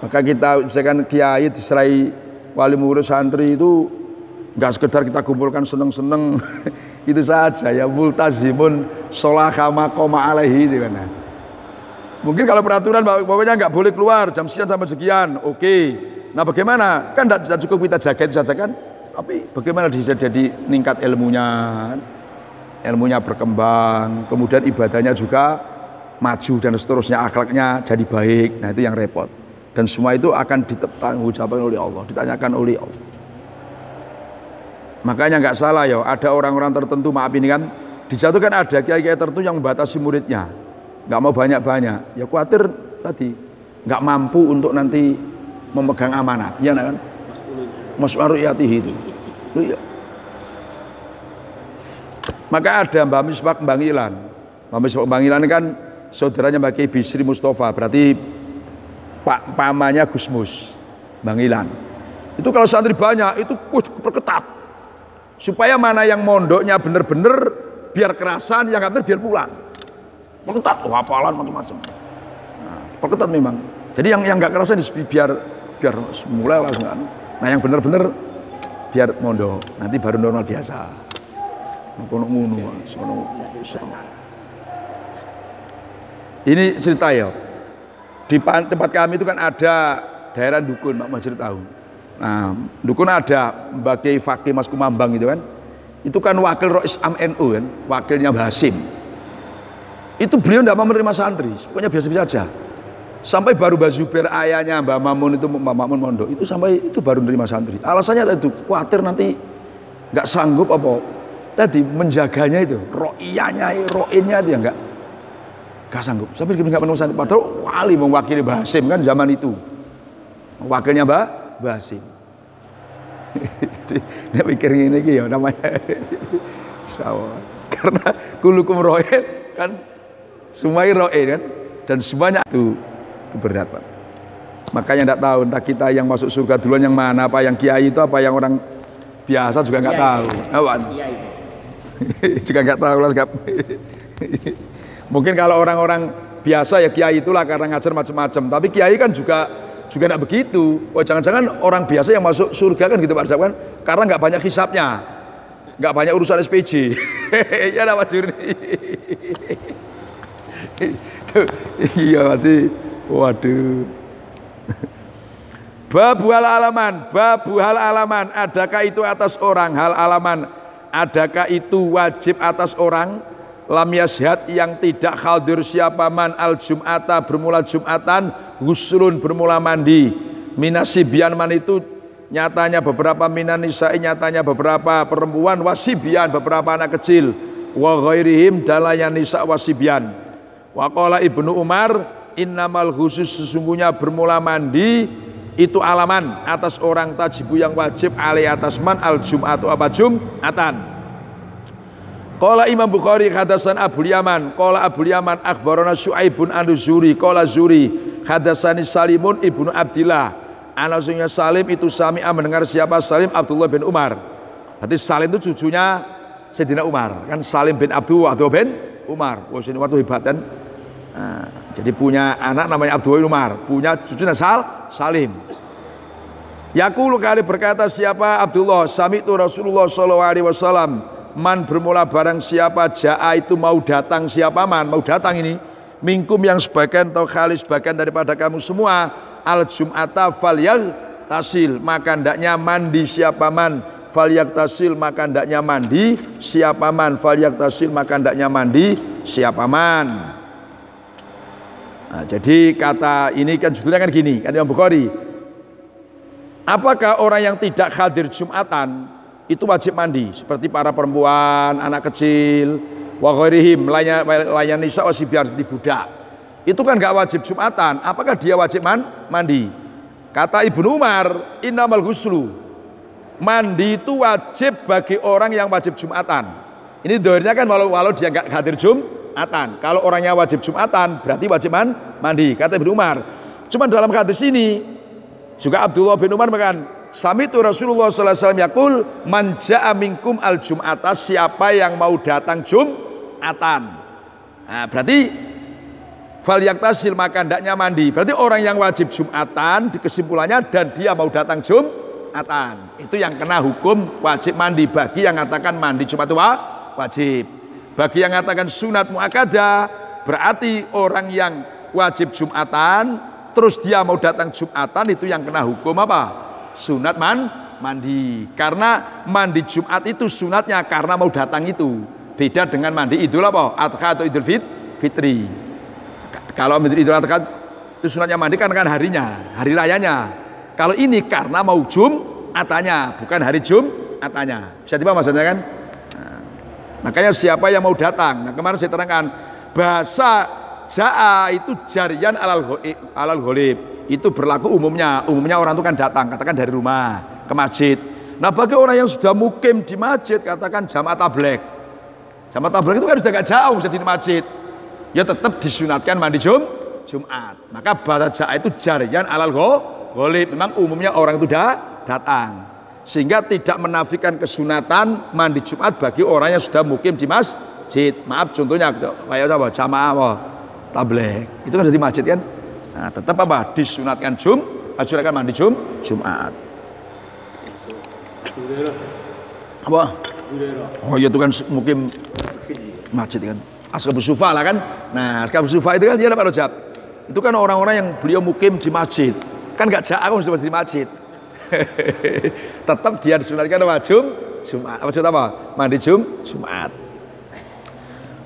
maka kita misalkan kiai diserai wali murid santri itu nggak sekedar kita kumpulkan seneng-seneng itu saja ya, multazimun sholaha maqama alaihi itu kan. Mungkin kalau peraturan pokoknya nggak boleh keluar jam sekian sampai sekian, oke. Nah, bagaimana? Kan tidak cukup kita jaga itu saja kan? Tapi bagaimana bisa jadi meningkat ilmunya berkembang, kemudian ibadahnya juga maju dan seterusnya, akhlaknya jadi baik. Nah, itu yang repot. Dan semua itu akan ditanggungjawabkan oleh Allah, ditanyakan oleh Allah. Makanya nggak salah ya, ada orang-orang tertentu, maaf ini kan, dijatuhkan ada kiai-kiai tertentu yang membatasi muridnya, nggak mau banyak-banyak. Ya khawatir tadi nggak mampu untuk nanti memegang amanat, ya kan? Mas'ulun ru'yatihi itu. Iya. Maka ada Mbah Misbah Bangilan. Mbah Misbah Bangilan kan saudaranya Mbah Kiai Bisri Mustafa, berarti pamannya Gusmus Bangilan. Itu kalau santri banyak itu perketat. Supaya mana yang mondoknya bener-bener biar kerasan, yang nggak bener biar pulang. Perketat, hafalan macam-macam. Nah, perketat memang. Jadi yang nggak kerasan biar mulai langsung. Nah yang bener-bener biar mondok, nanti baru normal biasa. Ini cerita ya. Di tempat kami itu kan ada daerah dukun, Pak Majid tahu. Nah, dukun ada Mbak Kiai Fakih Mas Kumambang itu kan. Itu kan wakil Rois Am NU kan, wakilnya Mbah Hasim. Itu beliau tidak mau menerima santri, pokoknya biasa-biasa aja. Sampai baru Mbah Zubair ayahnya Mbah Mamun itu, Mbah Mamun mondok itu sampai itu baru menerima santri. Alasannya itu khawatir nanti nggak sanggup apa. Tadi menjaganya itu, ro'innya itu ya nggak sanggup. Sampai nggak menemukan santri. Padahal wali mewakili Mbah Hasim kan zaman itu, wakilnya Mbah Hasim. Dia pikir ini ya namanya sawah. Karena kulukum ro'in kan semuanya ro'in kan, dan semuanya itu berat Pak. Makanya tidak tahu entah kita yang masuk surga duluan yang mana, apa yang kiai itu apa yang orang biasa juga nggak tahu. Juga nggak tahu lah. Mungkin kalau orang-orang biasa ya kiai itulah karena ngajar macam-macam. Tapi kiai kan juga tidak begitu. Oh jangan-jangan orang biasa yang masuk surga kan gitu Pak Rizal kan? Karena nggak banyak hisapnya, nggak banyak urusan SPJ. Ya Pak Jurni. Iya berarti. Waduh. Babu hal alaman, adakah itu atas orang hal alaman? Adakah itu wajib atas orang lam yashhad yang tidak hadir siapa man al jum'ata bermula Jumatan ghuslun bermula mandi minasibian man itu nyatanya beberapa minan nisa'i nyatanya beberapa perempuan wasibian beberapa anak kecil wa ghairihim dalayan nisa wasibian wa qala Ibnu Umar innamal khusus sesungguhnya bermula mandi itu alaman atas orang tajibu yang wajib alai atas man al jum'atu apa jum'atan. Qala Imam Bukhari hadasan Abul Yaman qala Abul Yaman akhbarana Syu'aibun an-Zuri qala Zuri hadasani Salimun ibnu Abdillah anasnya Salim itu sami'a mendengar siapa Salim Abdullah bin Umar. Berarti Salim itu cucunya Sayyidina Umar kan Salim bin Abdullah bin Umar. Wah Sayyidina Umar itu hebat kan. Nah, jadi punya anak namanya Abdullah bin Umar, punya cucunya Salim. Yaqulu kali berkata siapa Abdullah, sami'tu Rasulullah sallallahu alaihi wasallam, man bermula barang siapa jaa itu mau datang siapa man, mau datang ini minkum yang sebagian atau kali sebagian daripada kamu semua al jum'ata falyagtasil maka hendaknya mandi siapa man falyagtasil maka hendaknya mandi siapa man falyagtasil maka hendaknya mandi siapa man. Nah, jadi kata ini kan judulnya kan gini, kata Imam Bukhari. Apakah orang yang tidak hadir Jumatan itu wajib mandi seperti para perempuan, anak kecil, wa ghairihim layan nisa wasibyan seperti budak. Itu kan enggak wajib Jumatan. Apakah dia wajib mandi? Kata Ibnu Umar, innamal ghuslu. Mandi itu wajib bagi orang yang wajib Jumatan. Ini doanya kan walau dia enggak hadir Jumatan. Kalau orangnya wajib Jumatan berarti wajib mandi, kata Ibnu Umar. Cuma dalam hadis ini juga Abdullah bin Umar mengatakan, sami'tu Rasulullah sallallahu alaihi wasallam yaqul man jaa minkum al jum'ata siapa yang mau datang Jumatan. Nah, berarti falyaktasil maka hendaknya mandi. Berarti orang yang wajib Jumatan kesimpulannya dan dia mau datang Jumatan. Itu yang kena hukum wajib mandi bagi yang mengatakan mandi Jumat itu wajib. Bagi yang mengatakan sunat muakkadah berarti orang yang wajib Jumatan terus dia mau datang Jumatan itu yang kena hukum apa? Sunat mandi. Karena mandi Jumat itu sunatnya karena mau datang itu. Beda dengan mandi Idul apa? Adha atau Idul Fitri. Kalau Idul Adha itu sunatnya mandi kan harinya, hari rayanya. Kalau ini karena mau Jumatannya, bukan hari Jumatannya. Bisa dipaham maksudnya kan? Nah, makanya siapa yang mau datang? Nah, kemarin saya terangkan bahasa Ja'a itu jarian alal ghalib. Itu berlaku umumnya. Umumnya orang itu kan datang, katakan dari rumah ke masjid. Nah bagi orang yang sudah mukim di masjid, katakan jamaah tabligh. Jamaah tabligh itu kan sudah gak jauh jadi di masjid. Ya tetap disunatkan mandi Jumat. Maka bahasa ja'a itu jarian alal ghalib. Memang umumnya orang itu datang. Sehingga tidak menafikan kesunatan mandi Jumat bagi orang yang sudah mukim di masjid. Maaf contohnya kayak apa? Jamaah tabligh. Itu kan dari masjid kan? Nah, tetap apa? Disunatkan disunatkan mandi Jumat. Apa? Oh ya itu kan mukim masjid kan. Ashabus Sufa lah kan. Nah, Ashabus Sufa itu kan dia Pak Rojab. Itu kan orang-orang yang beliau mukim di masjid. Kan enggak jauh sudah di masjid. Tetap dia disunatkan apa? Jumat. Apa? Mandi Jumat.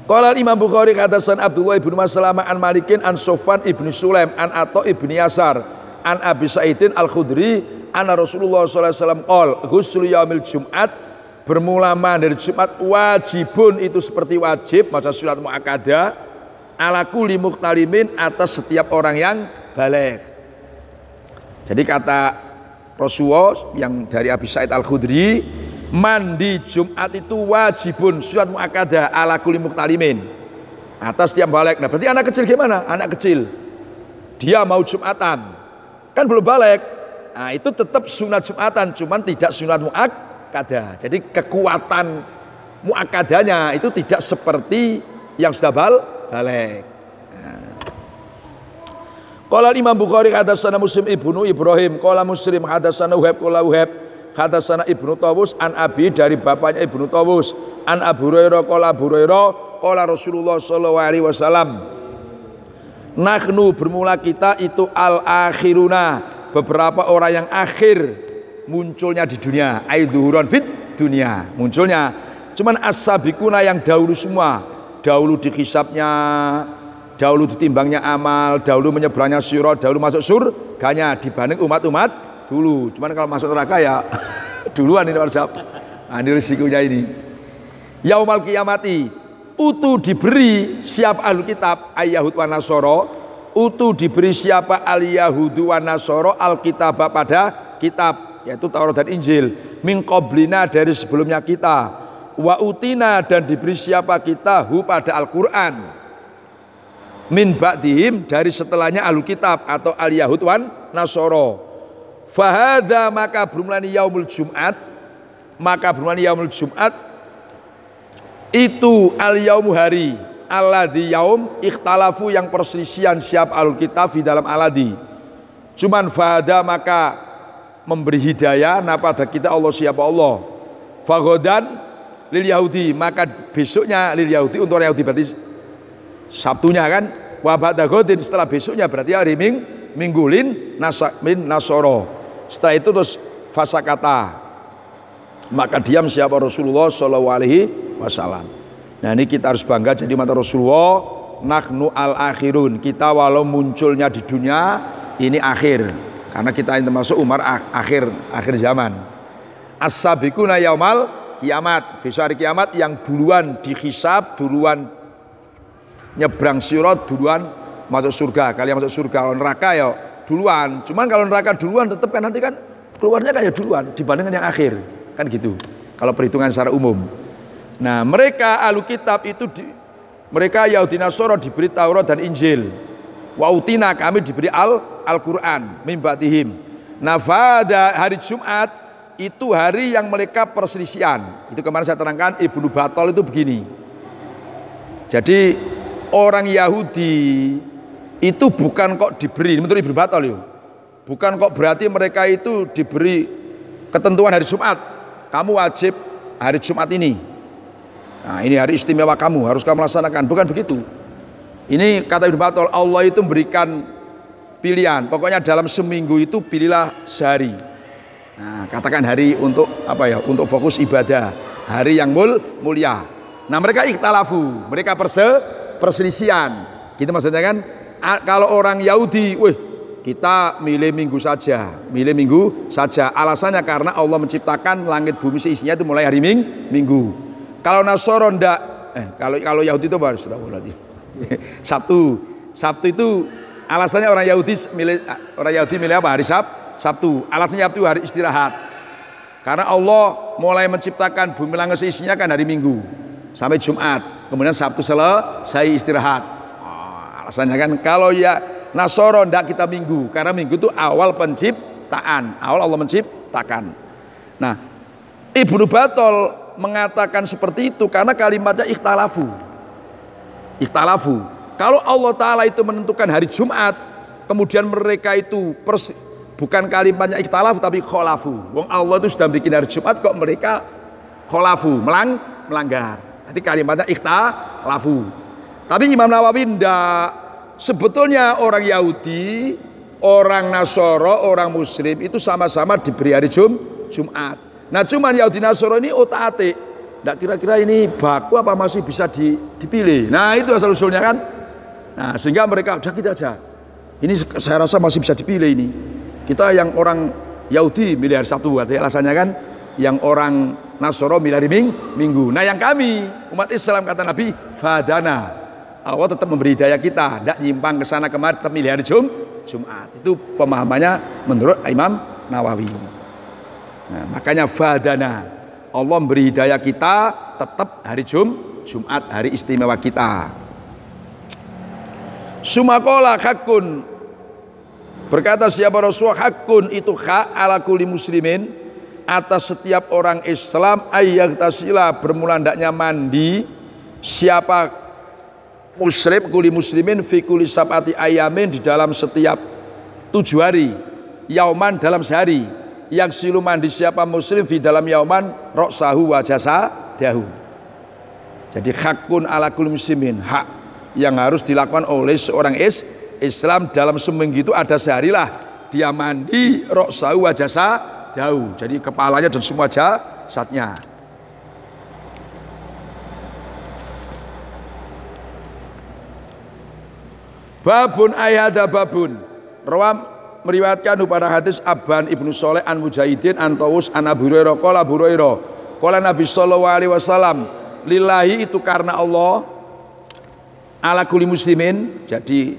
Qala Imam Bukhari hadasan Abdullah ibnu Maslamah an Malikin an Sofwan ibnu Sulaim an Atha ibnu Yasar an Abi Sa'idin al-Khudri anna Rasulullah sallallahu alaihi wasallam qol ghusl yaumil Jumat bermula dari Jumat wajibun itu seperti wajib maca surat muakkadah ala kulli muqtalimin atas setiap orang yang baligh. Jadi kata Rasulullah yang dari Abi Sa'id al-Khudri, mandi Jumat itu wajibun surat muakkadah ala kulli muqtalimin atas setiap balik. Nah berarti anak kecil gimana? Anak kecil dia mau Jumatan kan belum balik, nah itu tetap sunat Jumatan cuman tidak sunat muakkadah. Jadi kekuatan muakkadahnya itu tidak seperti yang sudah balik. Qala Imam Bukhari hadatsana Muslim ibnu Ibrahim qala Muslim hadatsana Wahab qala Wahab hadatsana Ibnu Tawus an Abi dari bapaknya Ibnu Tawus an Abu Hurairah qala Rasulullah sallallahu alaihi wasallam nahnu bermula kita itu al-akhiruna beberapa orang yang akhir munculnya di dunia aiduhuron fit dunia munculnya cuman as-sabiquna yang dahulu semua dahulu dihisabnya dahulu ditimbangnya amal, dahulu menyeberangnya sirat, dahulu masuk surganya dibanding umat-umat dulu. Cuman kalau masuk neraka ya duluan ini warjab. Nah, ini risikonya ini. Yaumal qiyamati utu diberi siapa ahlu kitab Yahud wa Nasoro, utu diberi siapa al Yahudu wa Nasoro al-kitab pada kitab yaitu Taurat dan Injil min qablina dari sebelumnya kita wa utina dan diberi siapa kita hu pada Al-Qur'an min ba'dihim dari setelahnya ahlu kitab atau al Yahud wan Nasoro. Fahadha maka bermulani yaumul Jumat itu al yaumu hari alladhi yaum ikhtalafu yang perselisihan siap ahlu kitab di dalam aladi. Cuman fahadha maka memberi hidayah pada kita Allah siapa Allah. Fagodan lil Yahudi maka besoknya lil Yahudi untuk orang Yahudi berarti Sabtunya kan wabada godin setelah besoknya berarti hari minggulin min nasoro. Setelah itu terus fasakata maka diam siapa Rasulullah sallallahu alaihi wasallam. Nah ini kita harus bangga jadi mata Rasulullah nahnu al akhirun kita walau munculnya di dunia ini akhir karena kita ini termasuk umar akhir zaman. As-sabiquna yaumal kiamat besok hari kiamat yang duluan dihisab duluan nyebrang sirat duluan masuk surga. Kalian masuk surga, kalau neraka ya duluan. Cuman kalau neraka duluan tetap kan nanti kan keluarnya kayak duluan dibandingkan yang akhir. Kan gitu. Kalau perhitungan secara umum. Nah, mereka ahlu kitab itu mereka Yahudi Nasara diberi Taurat dan Injil. Wa utina kami diberi Al-Qur'an min ba'dihim. Nah, pada hari Jumat itu hari yang mereka perselisihan. Itu kemarin saya terangkan Ibnu Battal itu begini. Jadi orang Yahudi itu bukan kok diberi menurut Ibnu Battal itu bukan kok berarti mereka itu diberi ketentuan hari Jumat kamu wajib hari Jumat ini, nah ini hari istimewa kamu harus kamu laksanakan, bukan begitu. Ini kata Ibnu Battal Allah itu memberikan pilihan pokoknya dalam seminggu itu pilihlah sehari, nah katakan hari untuk apa ya untuk fokus ibadah hari yang mulia. Nah mereka ikhtalafu mereka perselisihan gitu maksudnya kan. Kalau orang Yahudi kita milih minggu saja alasannya karena Allah menciptakan langit bumi seisinya itu mulai hari minggu. Kalau Nasoro ndak kalau Yahudi itu baru sudah berarti Sabtu Sabtu itu alasannya orang Yahudi milih apa? Hari Sabtu. Alasannya Sabtu hari istirahat. Karena Allah mulai menciptakan bumi langit seisinya kan hari Minggu sampai Jumat. Kemudian Sabtu selesai istirahat. Alasannya kan kalau ya Nasoro ndak kita Minggu, karena Minggu itu awal penciptaan, awal Allah menciptakan. Nah, Ibnu Battal mengatakan seperti itu karena kalimatnya ikhtalafu. Ikhtalafu. Kalau Allah Ta'ala itu menentukan hari Jumat, kemudian mereka itu bukan kalimatnya ikhtalafu tapi kholafu. Wong Allah itu sudah bikin hari Jumat kok mereka kholafu, melanggar. Jadi kalimatnya ikhtalafu. Tapi Imam Nawawi ndak. Sebetulnya orang Yahudi, orang Nasoro, orang Muslim itu sama-sama diberi hari Jumat. Nah cuman Yahudi Nasoro ini otak-atik. Nggak kira-kira ini baku apa masih bisa dipilih. Nah itu asal usulnya kan. Nah sehingga mereka udah kita aja. Ini saya rasa masih bisa dipilih ini. Kita yang orang Yahudi milih hari Sabtu. Alasannya kan yang orang Nasoro milih hari Minggu. Nah yang kami umat Islam kata Nabi fadana. Allah tetap memberi hidayah kita, tidak nyimpang ke sana kemari, tetap milih hari Jumat. Itu pemahamannya menurut Imam Nawawi. Nah, makanya fadana, Allah memberi hidayah kita tetap hari Jumat, hari istimewa kita. Sumakola hakun, berkata siapa Rasulullah, hakun itu hak ala kulli muslimin, atas setiap orang Islam ayyagtasila, bermula hendaknya mandi siapa muslim kuli muslimin fi kuli sab'ati ayamin, di dalam setiap 7 hari, yauman dalam sehari, yang silu mandi siapa muslim fi dalam yauman roksahu wa jasadahu. Jadi hakun ala kulli muslimin, hak yang harus dilakukan oleh seorang Islam dalam seminggu itu ada sehari lah dia mandi roksahu wa jasadahu, jadi kepalanya dan semua jasadnya. Babun ayada babun. Rawam meriwayatkan pada hadis Abban Ibnu Soleh an Mujahidin an Tawus an Abu Hurairah qala Abu Hurairah qala Nabi sallallahu alaihi wasallam, lillahi itu karena Allah, ala kulli muslimin, jadi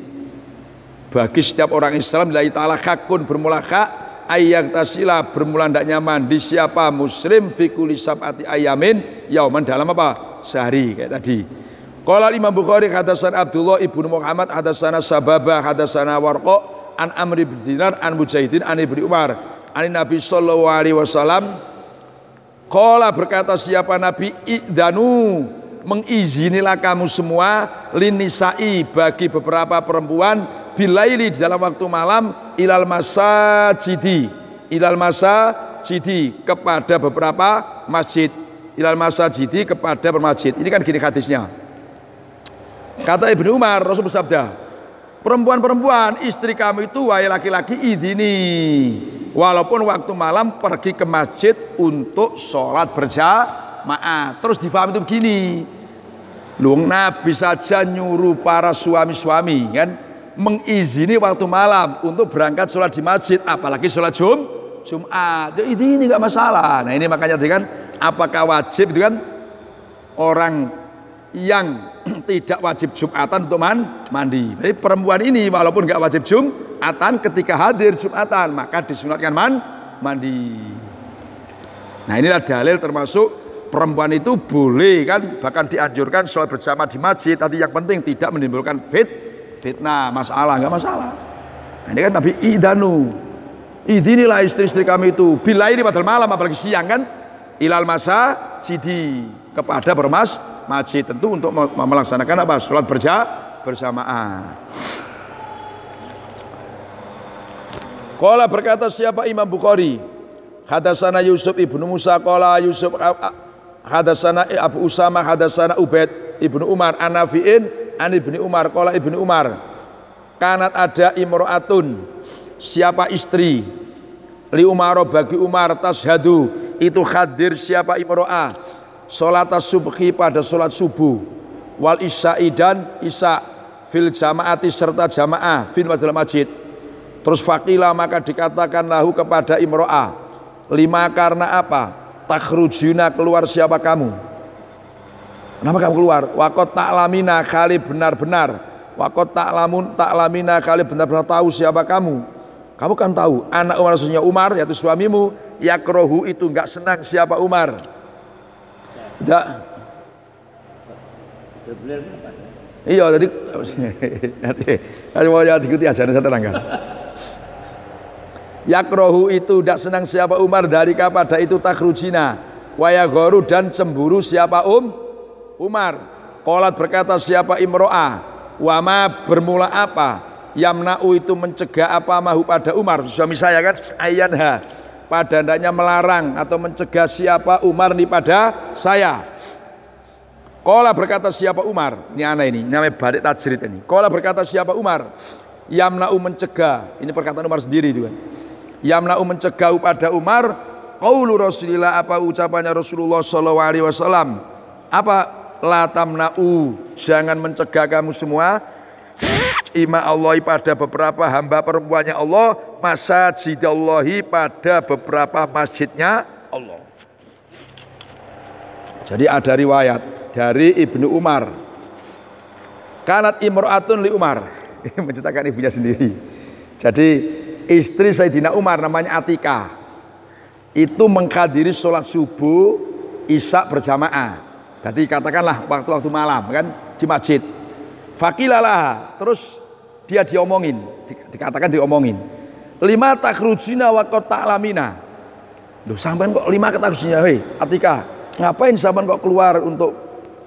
bagi setiap orang Islam, lillahi ta'ala hakun, bermula hak ayyak tasila, bermula hendaknya mandi siapa muslim fi kulli sab'ati ayamin, yauman dalam apa? Sehari kayak tadi. Qala Imam Bukhari hadatsana Abdullah ibnu Muhammad hadatsana Sababah hadatsana Warqa an Amr bin Dinar an Mujahidin an Ibnu Umar an Nabi sallallahu alaihi wasallam qala, berkata siapa Nabi, idzanu, mengizinilah kamu semua, linisai, bagi beberapa perempuan, bilaili, di dalam waktu malam, ilal masajidi, kepada beberapa masjid, ilal masajidi, kepada bermasjid. Ini kan gini hadisnya. Kata Ibnu Umar, Rasul bersabda, perempuan-perempuan istri kamu itu wahai laki-laki idini, walaupun waktu malam pergi ke masjid untuk sholat berjamaah. Terus difahami itu begini, Nabi saja nyuruh para suami-suami kan mengizini waktu malam untuk berangkat sholat di masjid, apalagi sholat Jumat. Ini nggak masalah. Nah ini makanya kan apakah wajib itu kan orang yang tidak wajib Jumatan untuk mandi. Jadi perempuan ini walaupun nggak wajib Jumatan, ketika hadir Jumatan maka disunatkan mandi. Nah inilah dalil termasuk perempuan itu boleh kan, bahkan dianjurkan sholat berjamaah di masjid. Tadi yang penting tidak menimbulkan fitnah, masalah, nggak masalah. Nah, ini kan Nabi idanu, idinilah istri-istri kami itu, bila ini padahal malam apalagi siang kan, ilal masa jidi, kepada masjid, tentu untuk melaksanakan apa? Sholat berjamaah. Qala, berkata siapa Imam Bukhari, hadatsana Yusuf ibnu Musa qala Yusuf hadatsana Abu Usama hadatsana Ubaid ibnu Umar an Nafi'in an ibnu Umar qala ibnu Umar, kanat ada imro'atun, siapa istri, li Umar, bagi Umar, tashhadu, itu hadir siapa imro'ah, sholat subhi, pada sholat subuh, wal isya'i, dan isya, fil jamaati, serta jamaah, fil masjid. Terus faqila, maka dikatakan lahu kepada imro'ah, lima, karena apa, takhrujuna, keluar siapa kamu, kenapa kamu keluar, waqad ta'lamina, kali benar-benar, Waqad ta'lamina, kalian benar-benar tahu siapa kamu. Kamu kan tahu, anak Umar maksudnya Umar, yaitu suamimu, yakrohu itu enggak senang siapa Umar. Enggak. Iya tadi mau diikuti aja saya terangkan. Yakrohu itu tidak senang siapa Umar dari pada itu takhrujina wayagoru dan cemburu siapa Umar. Qolat berkata siapa Imro'ah wama bermula apa yamna'u itu mencegah apa mahu pada Umar suami saya kan ayanha pada hendaknya melarang atau mencegah siapa Umar ini pada saya. Qala berkata siapa Umar, ini aneh ini namanya badik tajrid ini. Qala berkata siapa Umar yamna'u mencegah, ini perkataan Umar sendiri itu kan. Yamna'u mencegah pada Umar qaulu Rasulillah, apa ucapannya Rasulullah sallallahu alaihi wasallam, apa la tamna'u, jangan mencegah kamu semua ima Allah pada beberapa hamba perempuannya Allah, masajidallahi pada beberapa masjidnya Allah. Jadi ada riwayat dari Ibnu Umar, kanat imro'atun li Umar, menceritakan ibunya sendiri. Jadi istri Sayyidina Umar namanya Atika itu menghadiri sholat subuh isya berjamaah. Berarti katakanlah waktu-waktu malam kan di masjid. Fakilalah, terus dia diomongin, dikatakan diomongin. Lima takhrujina wa qad ta'lamina. Loh sampean kok lima takhrujina, hei Atika, ngapain sampean kok keluar untuk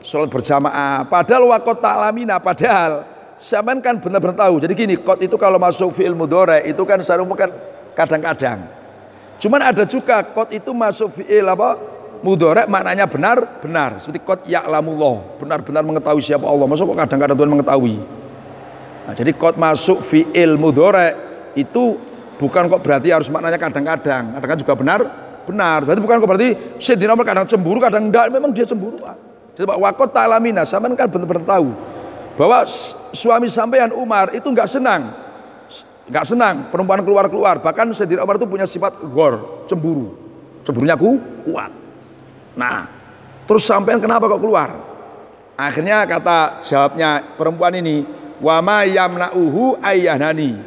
sholat berjamaah? Padahal wa qad ta'lamina, padahal sampean kan benar-benar tahu. Jadi gini, qad itu kalau masuk fi'il mudhari itu kan secara umum kan kadang-kadang. Cuman ada juga qad itu masuk fi'il apa? Mudhari maknanya benar-benar, seperti qad ya'lamullah, benar-benar mengetahui siapa Allah. Masa kok kadang-kadang Tuhan mengetahui. Nah, jadi qad masuk fi'il mudhari itu bukan kok berarti harus maknanya kadang-kadang. Kadang-kadang juga benar. Berarti bukan kok berarti Sayyidina Umar kadang cemburu, kadang enggak. Memang dia cemburu. Jadi Pak waqad ta'lamina, sampean kan benar-benar tahu bahwa suami sampean Umar itu enggak senang perempuan keluar-keluar. Bahkan Sayyidina Umar itu punya sifat ghor, cemburunya kuat. Nah, terus sampean kenapa kok keluar? Akhirnya kata jawabnya perempuan ini, wa ma yamna'uhu ayyanani.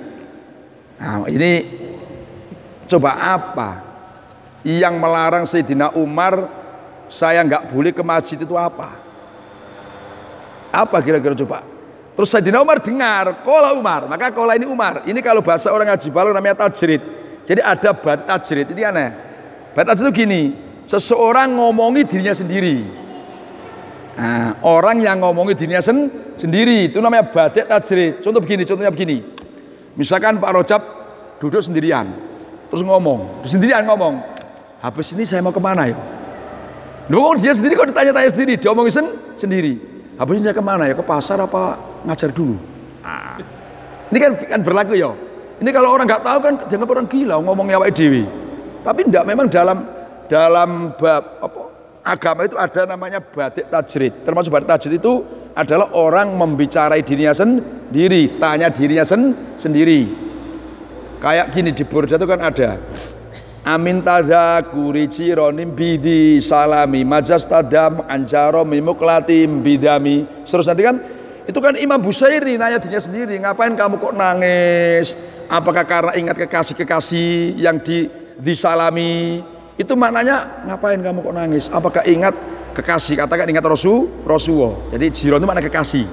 Nah, ini coba apa yang melarang Sayyidina Umar saya nggak boleh ke masjid itu apa? Apa kira-kira coba? Terus Sayyidina Umar dengar, qala Umar, maka qala ini Umar. Ini kalau bahasa orang ngaji balon namanya tajrid. Jadi ada bat tajrid, ini aneh. Bat tajrid itu gini, seseorang ngomongi dirinya sendiri. Nah, orang yang ngomongi dirinya sendiri itu namanya batik tajrid. Contohnya begini. Misalkan Pak Rojab duduk sendirian, terus sendirian ngomong, habis ini saya mau kemana ya? Loh, dia sendiri kok ditanya-tanya sendiri, dia ngomongin sendiri. Habis ini saya kemana ya? Ke pasar apa ngajar dulu? Nah, ini kan berlaku ya. Ini kalau orang nggak tahu kan jangan orang gila ngomongnya awake dhewe. Tapi enggak, memang dalam bab agama itu ada namanya batik tajrid. Termasuk batik tajrid itu adalah orang membicarai dirinya sendiri, tanya dirinya sendiri. Kayak gini di Burda itu kan ada amin tadzakuri cironim bidi salami majas tadam anjaro mimuklatim bidami. Terus nanti kan itu kan Imam Busairi nanya dirinya sendiri, ngapain kamu kok nangis? Apakah karena ingat kekasih-kekasih yang disalami? Itu maknanya ngapain kamu kok nangis? Apakah ingat kekasih? Katakan ingat Rasulullah. Jadi jiron itu makna kekasih.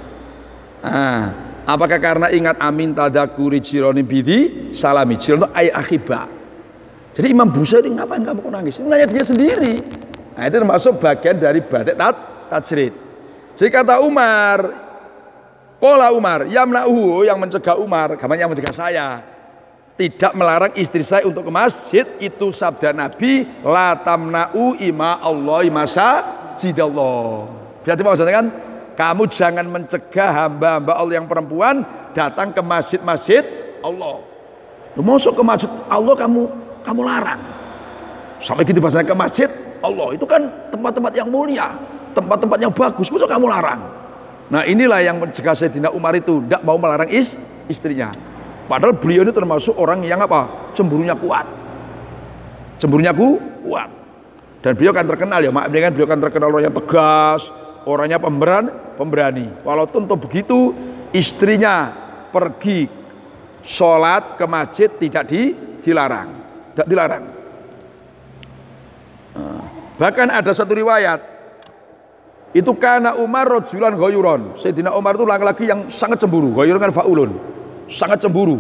Nah, apakah karena ingat amin tadzakuri jironim bidi salami? Jiron itu ay akhibah. Jadi Imam Busairi ngapain kamu kok nangis? Nanya dia sendiri. Nah, itu termasuk bagian dari batik tajrid. Jadi kata Umar, qala Umar, yamna'uhu, yang mencegah Umar, gamanya yang mencegah saya, tidak melarang istri saya untuk ke masjid, itu sabda Nabi, la tamna'u ima Allahi masajidallah. Berarti maksudnya kan, kamu jangan mencegah hamba-hamba Allah yang perempuan datang ke masjid-masjid Allah. Lu masuk ke masjid Allah kamu larang. Sampai gitu bahasanya ke masjid Allah, itu kan tempat-tempat yang mulia, tempat-tempat yang bagus, masuk kamu larang. Nah, inilah yang mencegah Sayyidina Umar itu tidak mau melarang istrinya. Padahal beliau ini termasuk orang yang apa? Cemburunya kuat. Dan beliau kan terkenal ya, maksudnya kan beliau kan terkenal orang yang tegas, orangnya pemberani. Walaupun begitu istrinya pergi sholat ke masjid tidak dilarang. Tidak dilarang. Bahkan ada satu riwayat, itu karena Umar rojulan goyuron. Sayyidina Umar itu laki-laki yang sangat cemburu. Goyuron kan faulun, sangat cemburu.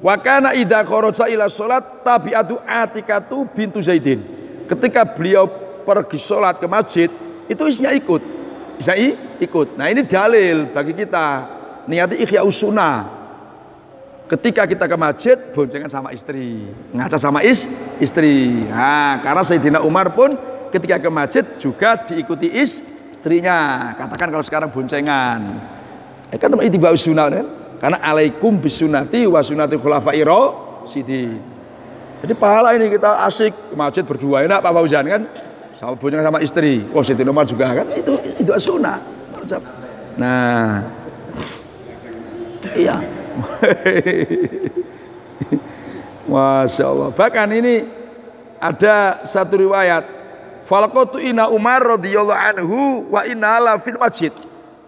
Wa kana idza kharaja ila sholat tabi'atu Atikatu bintu Zaidin. Ketika beliau pergi sholat ke masjid, itu istrinya ikut. Istrinya ikut. Nah ini dalil bagi kita, niati ihya sunnah. Ketika kita ke masjid, boncengan sama istri, ngaca sama istri. Nah, karena Sayyidina Umar pun ketika ke masjid juga diikuti istrinya. Katakan kalau sekarang boncengan, kan teman ittiba sunnah kan? Karena alaikum bisunati wa sunnati khulafai rasyidin. Jadi pahala ini kita asik ke masjid berdua, enak Pak Fauzan kan? Sama boncengan sama istri. Oh Sayyidina Umar juga kan? Itu sunnah. Nah, iya. Masya Allah. Bahkan ini ada satu riwayat, falaqatu inna Umar radhiyallahu anhu wa inna la fil masjid.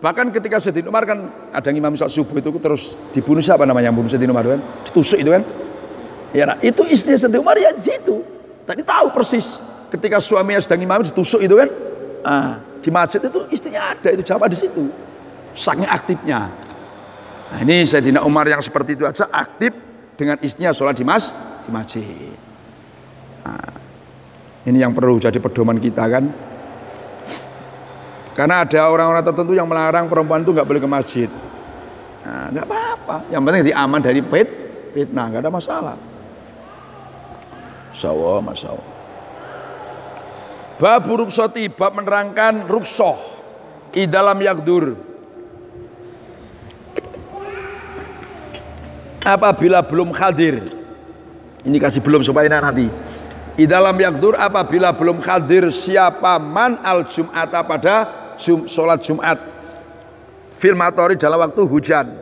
Bahkan ketika Sayyidina Umar kan ada imam sholat subuh itu terus dibunuh, siapa namanya yang bunuh Sayyidina Umar kan? Ditusuk itu kan? Ya, nah, itu istrinya Sayyidina Umar ya di situ. Tadi tahu persis ketika suaminya sedang imam ditusuk itu kan? Di masjid itu istrinya ada, itu jamaah di situ. Saking aktifnya. Nah, ini Sayyidina Umar yang seperti itu aja aktif dengan istrinya sholat di masjid. Nah, ini yang perlu jadi pedoman kita kan. Karena ada orang-orang tertentu yang melarang perempuan itu nggak boleh ke masjid. Nah, nggak apa-apa. Yang penting diaman dari fitnah, nggak ada masalah. Masya Allah. Bab ruksoti, bab menerangkan ruksoh i dalam yakdur. Apabila belum hadir, ini kasih belum supaya nanti. I dalam yakdur apabila belum hadir siapa man al jum'ata pada sholat Jumat fil matori dalam waktu hujan.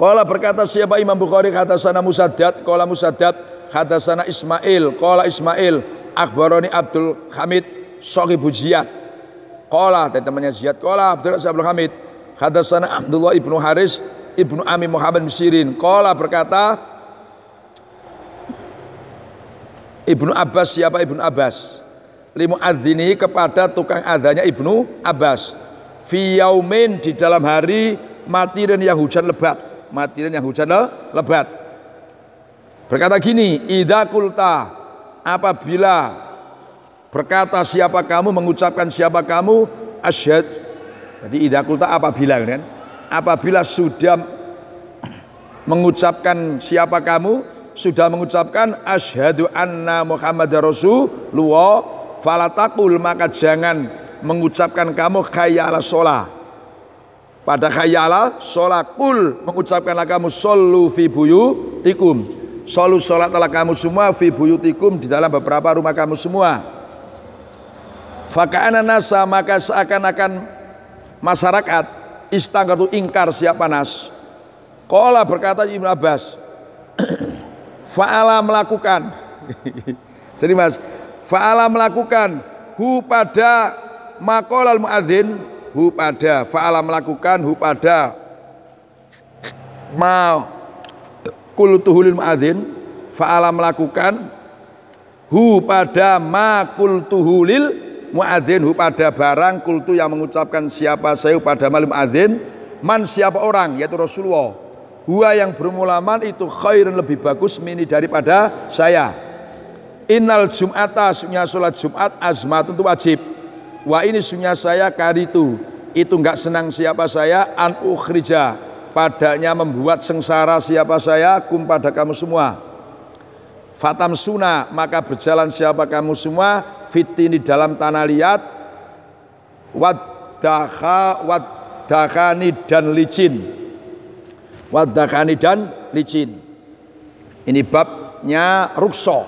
Qala berkata siapa Imam Bukhari hadatsana Musaddad, qala Musaddad hadatsana Ismail, qala Ismail akhbarani Abdul Hamid sahibu Ziyad. Qala temannya Ziyad, qala Abdul Hamid hadatsana Abdullah ibnu Haris ibnu Ami Muhammad bin Sirin. Qala berkata Ibnu Abbas, siapa Ibnu Abbas? Limu adzini kepada tukang adanya Ibnu Abbas. Fi yaumin di dalam hari matirin yang hujan lebat. Matirin yang hujan lebat. Berkata gini, idza qulta apabila berkata siapa kamu, mengucapkan siapa kamu, asyhad. Jadi idza qulta apabila kan? Apabila sudah mengucapkan siapa kamu, sudah mengucapkan asyhadu anna Muhammadar Rasulullah, falatakul maka jangan mengucapkan kamu hayya ala sholah. Pada hayya ala sholah kul mengucapkanlah kamu shollu fi buyutikum. Shollu sholatlah kamu semua fi buyutikum di dalam beberapa rumah kamu semua. Faka'ana nasa maka seakan-akan masyarakat istangkatu ingkar siapa nas. Qala berkata Ibnu Abbas fa'ala melakukan. Jadi mas, fa'ala melakukan hu pada maqalal muadzin, hu pada fa'ala melakukan hu pada ma qultuhul muadzin, fa'ala melakukan hu pada ma qultuhul muadzin, hu pada barang kultu yang mengucapkan siapa saya pada malam muadzin, man siapa orang yaitu Rasulullah. Huwa yang bermulaman itu khairun lebih bagus mini daripada saya. Innal jum'ata sunnah sholat Jumat azmat untuk wajib. Wa ini sunnah saya karitu itu enggak senang siapa saya an ukhrija padanya membuat sengsara siapa saya kum pada kamu semua. Fatam sunnah maka berjalan siapa kamu semua fitini dalam tanah liat wadakani dan licin. Wadakani dan licin. Ini babnya ruksoh,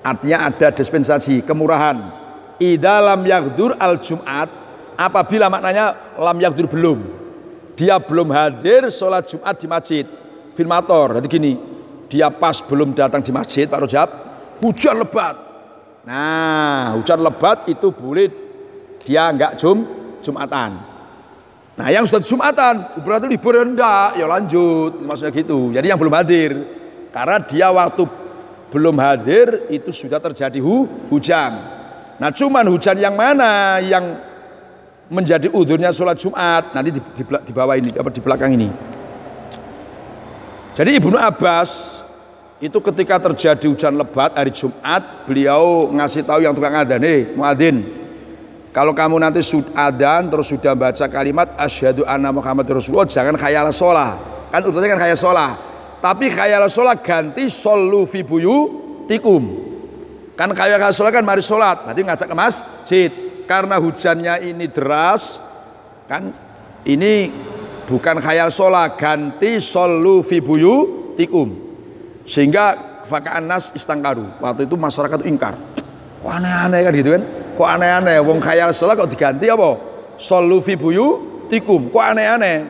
artinya ada dispensasi kemurahan. Idalam yakdur al Jumat apabila maknanya lam yakdur belum, dia belum hadir sholat Jumat di masjid filmator. Jadi gini, dia pas belum datang di masjid Pak Rojab, hujan lebat. Nah hujan lebat itu boleh dia enggak Jumatan. Nah yang sudah Jumatan berarti libur enggak, ya lanjut, maksudnya gitu. Jadi yang belum hadir, karena dia waktu belum hadir itu sudah terjadi hujan. Nah cuman hujan yang mana yang menjadi udhurnya sholat Jumat nanti di bawah ini, apa di belakang ini. Jadi Ibnu Abbas itu ketika terjadi hujan lebat hari Jumat, beliau ngasih tahu yang tukang adzan, muadzin, kalau kamu nanti adzan terus sudah baca kalimat asyhadu anna Muhammadar Rasulullah, jangan khayal sholat. Kan urutannya kan khayal sholat. Tapi khayal sholat ganti shollu fi buyutikum. Kan khayal sholat kan mari sholat, nanti ngajak ke masjid. Karena hujannya ini deras, kan ini bukan khayal sholat, ganti shollu fi buyutikum. Sehingga faka'an nas istangkaru. Waktu itu masyarakat itu ingkar. Kok aneh-aneh kan gitu kan? Kok aneh-aneh? Wong khayal sholat kok diganti apa? Shollu fi buyutikum. Kok aneh-aneh?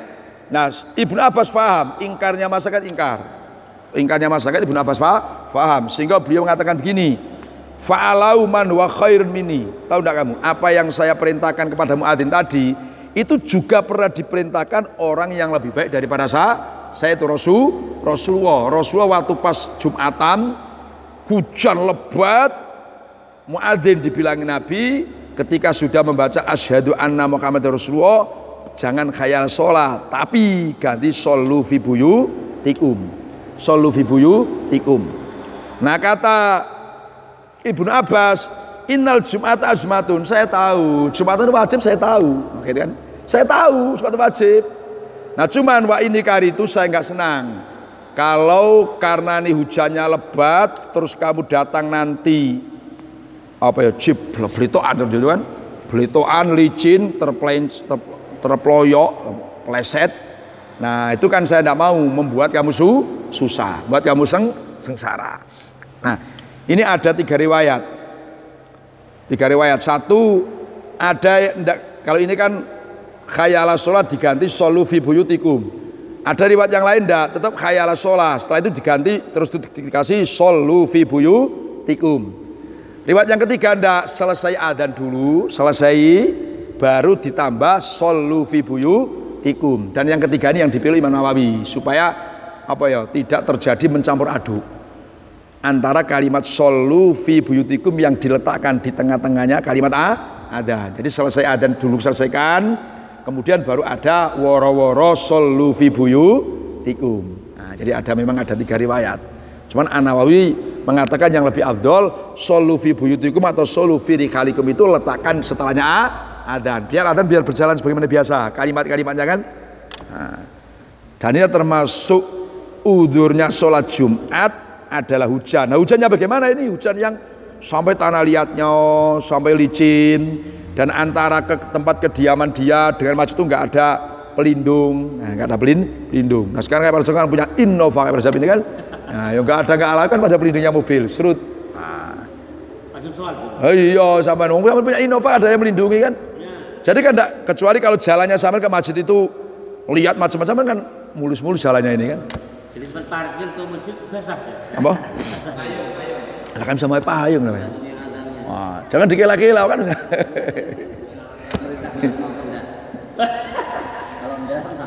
Nah, Ibnu Abbas paham, ingkarnya masyarakat ingkar. Ingkarnya masyarakat Ibnu Abbas paham. Sehingga beliau mengatakan begini, fa'alau man wa khairun minni. Tahu enggak kamu? Apa yang saya perintahkan kepada muadzin tadi, itu juga pernah diperintahkan orang yang lebih baik daripada saya itu Rasulullah waktu pas Jumatan hujan lebat, muadzin dibilangin Nabi ketika sudah membaca asyhadu anna Muhammadar Rasulullah, jangan khayal sholat tapi ganti shollu fi buyutikum. Shollu fi buyutikum. Nah kata Ibnu Abbas, innal Jum'ata azmatun, saya tahu Jumatan wajib, saya tahu gitu kan, saya tahu Jumatan wajib. Nah cuman wa ini kari itu saya nggak senang kalau karena ini hujannya lebat terus kamu datang nanti apa ya belitoan gitu kan, belitoan licin terployok pleset. Nah itu kan saya tidak mau membuat kamu susah, buat kamu sengsara. Nah ini ada tiga riwayat. Satu ada kalau ini kan khayala sholat diganti shollu fi buyutikum. Ada riwayat yang lain enggak, tetap khayala sholat. Setelah itu diganti terus dikasih shollu fi buyutikum. Riwayat yang ketiga enggak, selesai adzan dulu, selesai baru ditambah shollu fi buyutikum. Dan yang ketiga ini yang dipilih Imam Nawawi supaya apa ya, tidak terjadi mencampur aduk antara kalimat shollu fi buyutikum yang diletakkan di tengah-tengahnya kalimat adzan. Jadi selesai adzan dulu selesaikan, kemudian baru ada woro-woro shollu fi buyutikum. Nah, jadi memang ada tiga riwayat. Cuman An-Nawawi mengatakan yang lebih afdol shollu fi buyutikum atau shollu fi rikhalikum itu letakkan setelahnya adzan. Biar adzan biar berjalan sebagaimana biasa kalimat-kalimatnya kan. Nah, dan ini termasuk udhurnya sholat Jumat adalah hujan. Nah hujannya bagaimana ini? Hujan yang sampai tanah liatnya sampai licin, dan antara ke tempat kediaman dia dengan masjid itu nggak ada pelindung. Nah nggak ada pelindung. Nah sekarang kayak pada punya Innova kayak pada ini kan, nah yang nggak ada kan pada pelindungnya mobil serut. Nah. Iya sama nunggu punya Innova ada yang melindungi kan. Jadi kan enggak, kecuali kalau jalannya sampai ke masjid itu lihat macam-macam kan mulus-mulus jalannya ini kan. Jadi tempat parkir ke masjid basah ya? Apa? Lah kan sama payung namanya. Wah, jangan dikela-kela kan.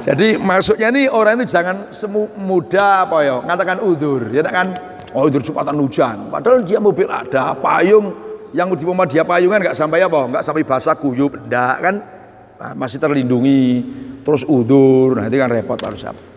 Jadi maksudnya nih orang itu jangan mudah apa ya ngatakan udzur. Ya kan udzur Jumatan hujan. Padahal dia mobil ada payung, yang di rumah dia payungan nggak sampai apa? Nggak sampai basah kuyup, enggak kan? Nah, masih terlindungi. Terus udzur, nah itu kan repot harus apa?